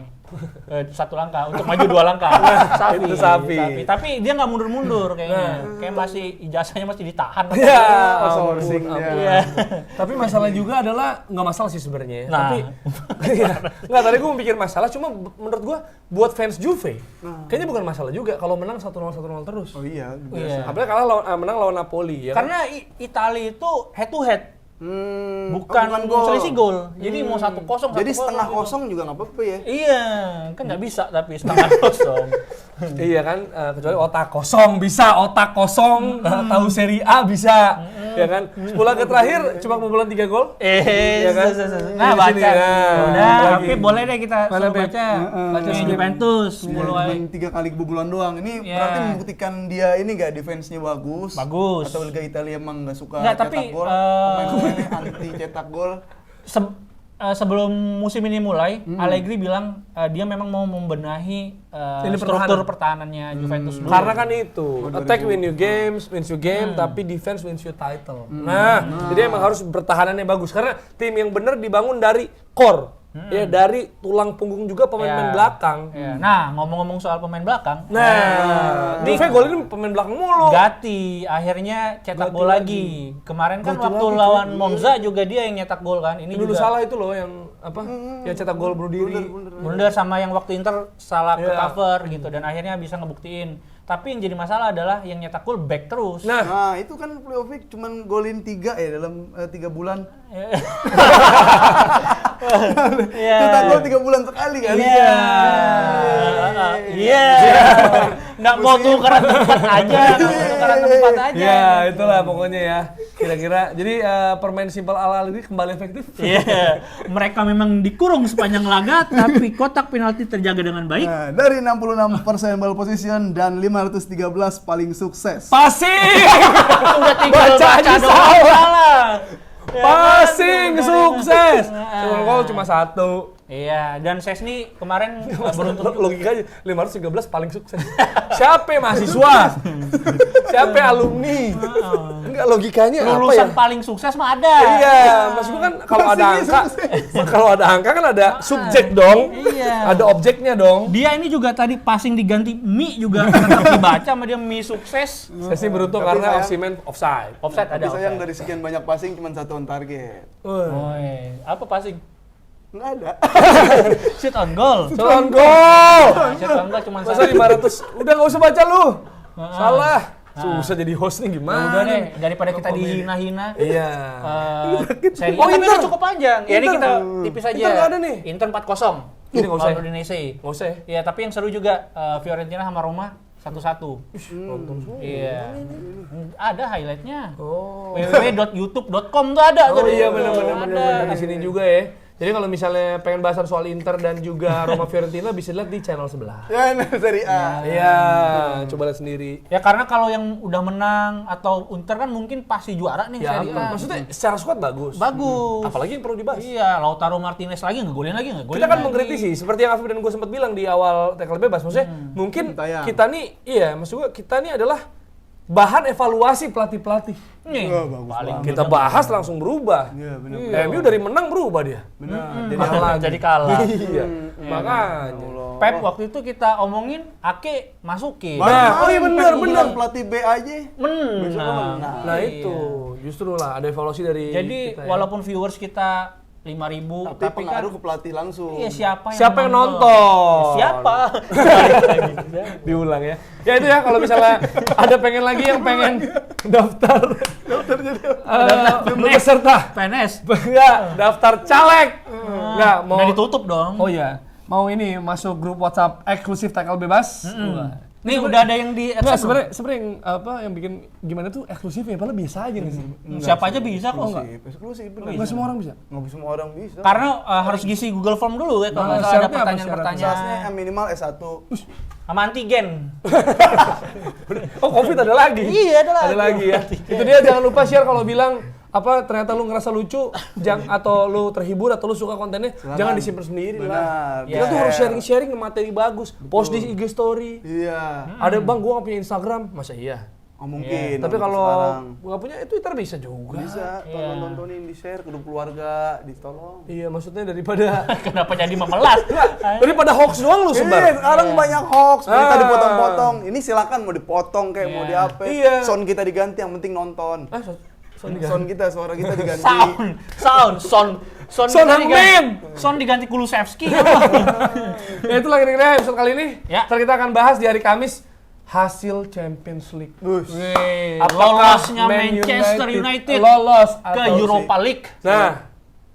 1 langkah untuk maju 2 langkah. Itu Safi. Tapi dia nggak mundur-mundur kayaknya. Kayak masih ijazahnya masih ditahan. Ya, Outsourcing ampun. dia. Iya. Tapi masalah juga adalah, nggak masalah sih sebenarnya. Nah. Tapi nggak, tadi gue mikir masalah, cuma menurut gue buat fans Juve kayaknya bukan masalah juga kalau menang 1-0 terus. Oh iya, Iya. Apalagi menang lawan Napoli ya. Kan? Karena Italia itu head to head. Bukan gol. selisih gol. Jadi mau 1-0. Jadi 1-0 setengah gitu. kosong juga nggak apa-apa ya. Iya, kan nggak bisa tapi setengah kosong. Iya kan, kecuali otak kosong bisa, otak kosong tahu Serie A bisa, ya kan. 10 laga terakhir cuma kebobolan 3 gol. Ya kan? Nah, Di baca. sini, nah. Udah, Lagi. tapi boleh deh kita Mana, suruh Beb? baca. Baca Iya, Juventus 10 Cuma kali. 3 kali kebobolan doang. Ini Iya. berarti membuktikan dia ini nggak defense-nya bagus. Bagus. Atau Liga Italia emang nggak suka Nggak, cetak tapi, gol. Pemain-pemainnya anti cetak gol. Sebelum musim ini mulai, Allegri bilang dia memang mau membenahi Ini struktur pertahanannya Juventus dulu. Karena kan itu, attack wins you game, tapi defense wins you title. Nah, jadi emang harus pertahanannya bagus. Karena tim yang benar dibangun dari core. Ya, dari tulang punggung juga pemain-pemain belakang. Ya. Nah, ngomong-ngomong soal pemain belakang, Juve golin pemain belakang mulu. Gatti akhirnya cetak gol lagi. Kemarin kan waktu lawan Monza juga dia yang nyetak gol kan. Ini Dulu juga salah itu loh yang apa? Yang cetak gol bunuh diri. blunder sama yang waktu Inter salah ke Iya. cover gitu dan akhirnya bisa ngebuktiin. Tapi yang jadi masalah adalah yang nyetak gol back terus. Nah, itu kan playoff cuman golin 3 ya dalam 3 bulan. Iya. Cetak gol 3 bulan sekali kan. Iya. Iya. Nggak mau tukeran tempat aja, tukeran tempat aja. Ya, itulah pokoknya ya. Kira-kira jadi permain simpel ala ini kembali efektif. Iya. Mereka memang dikurung sepanjang laga tapi kotak penalti terjaga dengan baik. Nah, dari 66% ball position dan 513 paling sukses. Passing! Udah tinggal Baca aja doang, salah. Passing sukses. Cuma gol cuma 1. Iya, dan Sesni kemarin beruntung Logikanya 513 paling sukses. Siapa yang mahasiswa? Siapa yang alumni? Enggak, logikanya apa ya? lulusan paling sukses mah ada. Iya, maksud gua kan kalau ada angka, kalau ada angka kan ada subjek dong. Iya. Ada objeknya dong. Dia ini juga tadi passing diganti Mi juga tetap dibaca sama dia Mi sukses. Saya sih beruntung Tapi karena sayang- Osimhen offside. Offside ada Tapi sayang offside. dari sekian banyak passing cuma 1 on target. Oi, apa passing? Nggak ada. Shoot on goal. Calon gol. Shoot on goal cuma Masa 500? Udah nggak usah baca lu. Salah. Ah. Susah jadi host nih Ya gimana? udah deh, daripada kita dihina-hina. Iya. Seri Oh, kan Inter. cukup panjang. Ya ini Inter. kita tipis aja. Inter nggak ada nih. Inter 4-0. Ini nggak usah ya? Lawan Udinese. Nggak usah ya? Iya, tapi yang seru juga Fiorentina sama Roma 1-1. Nonton semua. Iya. Ada highlightnya. Oh. www.youtube.com tuh ada. Oh tuh. iya benar-benar Ada. di sini juga ya. Jadi kalau misalnya pengen bahasan soal Inter dan juga Roma Fiorentina bisa lihat di channel sebelah. Ya, nah, Serie A. Iya, coba lihat sendiri. Ya karena kalau yang udah menang atau Inter kan mungkin pasti juara nih Ya, Serie A. maksudnya secara squad bagus. Bagus. Apalagi yang perlu dibahas. Iya, Lautaro Martinez lagi ngegolin lagi. Kita kan mengkritisi seperti yang Afif dan gue sempat bilang di awal tackle bebas, maksudnya mungkin Tayang. kita nih, iya, maksud gue kita nih adalah bahan evaluasi pelatih-pelatih. Nih, Wah, bagus paling banget. Kita bahas langsung berubah. Iya, benar. MU dari menang berubah dia. Benar. jadi kalah. Iya. Makanya. Pep waktu itu kita omongin Ake masukin. Nah, oh iya benar. Pelatih B aja. Menang. Nah itu justru lah ada evaluasi dari Jadi kita, ya. walaupun viewers kita 5.000 Tapi pengaruh ke pelatih langsung. Iya, siapa Siapa yang nonton? Siapa? Diulang ya. Ya itu ya kalau misalnya ada pengen lagi yang pengen daftar peserta. PNS. Enggak, daftar caleg. Enggak, mau Udah ditutup dong. Oh iya, mau ini masuk grup WhatsApp eksklusif tackle bebas. Nih udah ada yang di Enggak, sebenarnya yang yang bikin gimana tuh eksklusifnya, padahal biasa aja nih. siapa aja bisa kok. Eksklusif benar. Enggak semua orang bisa. Nggak semua orang bisa. Karena harus ngisi Google Form dulu ya kalau Nah, misalnya ada syaratnya apa pertanyaan-pertanyaan Syaratnya minimal S1. sama antigen. Oh, Covid ada lagi. Iya, ada lagi. Ada lagi ya. Itu dia, jangan lupa share kalau bilang ternyata lu ngerasa lucu atau lu terhibur atau lu suka kontennya, jangan disimpan sendiri lah. Benar. Kita tuh harus sharing-sharing materi bagus. Post di IG story. Iya. Ada bang, gua nggak punya Instagram, masa iya? Oh, mungkin. Tapi kalau sekarang nggak punya Twitter bisa juga. bisa tontonin, di-share ke grup keluarga, ditolong. Iya, maksudnya daripada Kenapa jadi memelas? daripada hoax doang lu sebar. Sekarang banyak hoax, berita dipotong-potong. Ini silakan mau dipotong kayak mau di-apa. Iya. Sound kita diganti, yang penting nonton. Sound kita, suara kita diganti. Sound Son kita Heung-min. diganti- Son diganti Kulusevski. Ya itulah kira-kira episode kali ini. Ya. Ntar kita akan bahas di hari Kamis hasil Champions League. Wih, Apakah lolosnya Man Manchester United lolos ke atau Europa League. Nah,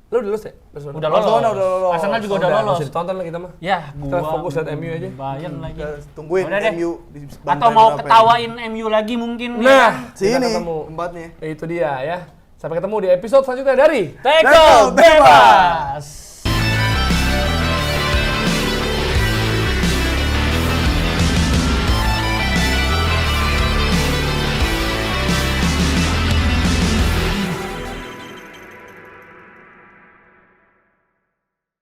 lu udah lolos ya? Barcelona? Udah lolos. Barcelona udah lolos. Arsenal juga udah Nggak lolos. usah ditonton lah kita mah. Ya, Kita fokus liat MU aja. Bayern lagi. Kita tungguin Udah deh. MU di bantai Atau mau berapa ketawain MU lagi mungkin. ya Nah, kan? kita Sini ketemu. tempatnya. Itu dia ya. Sampai ketemu di episode selanjutnya dari Tackle bebas.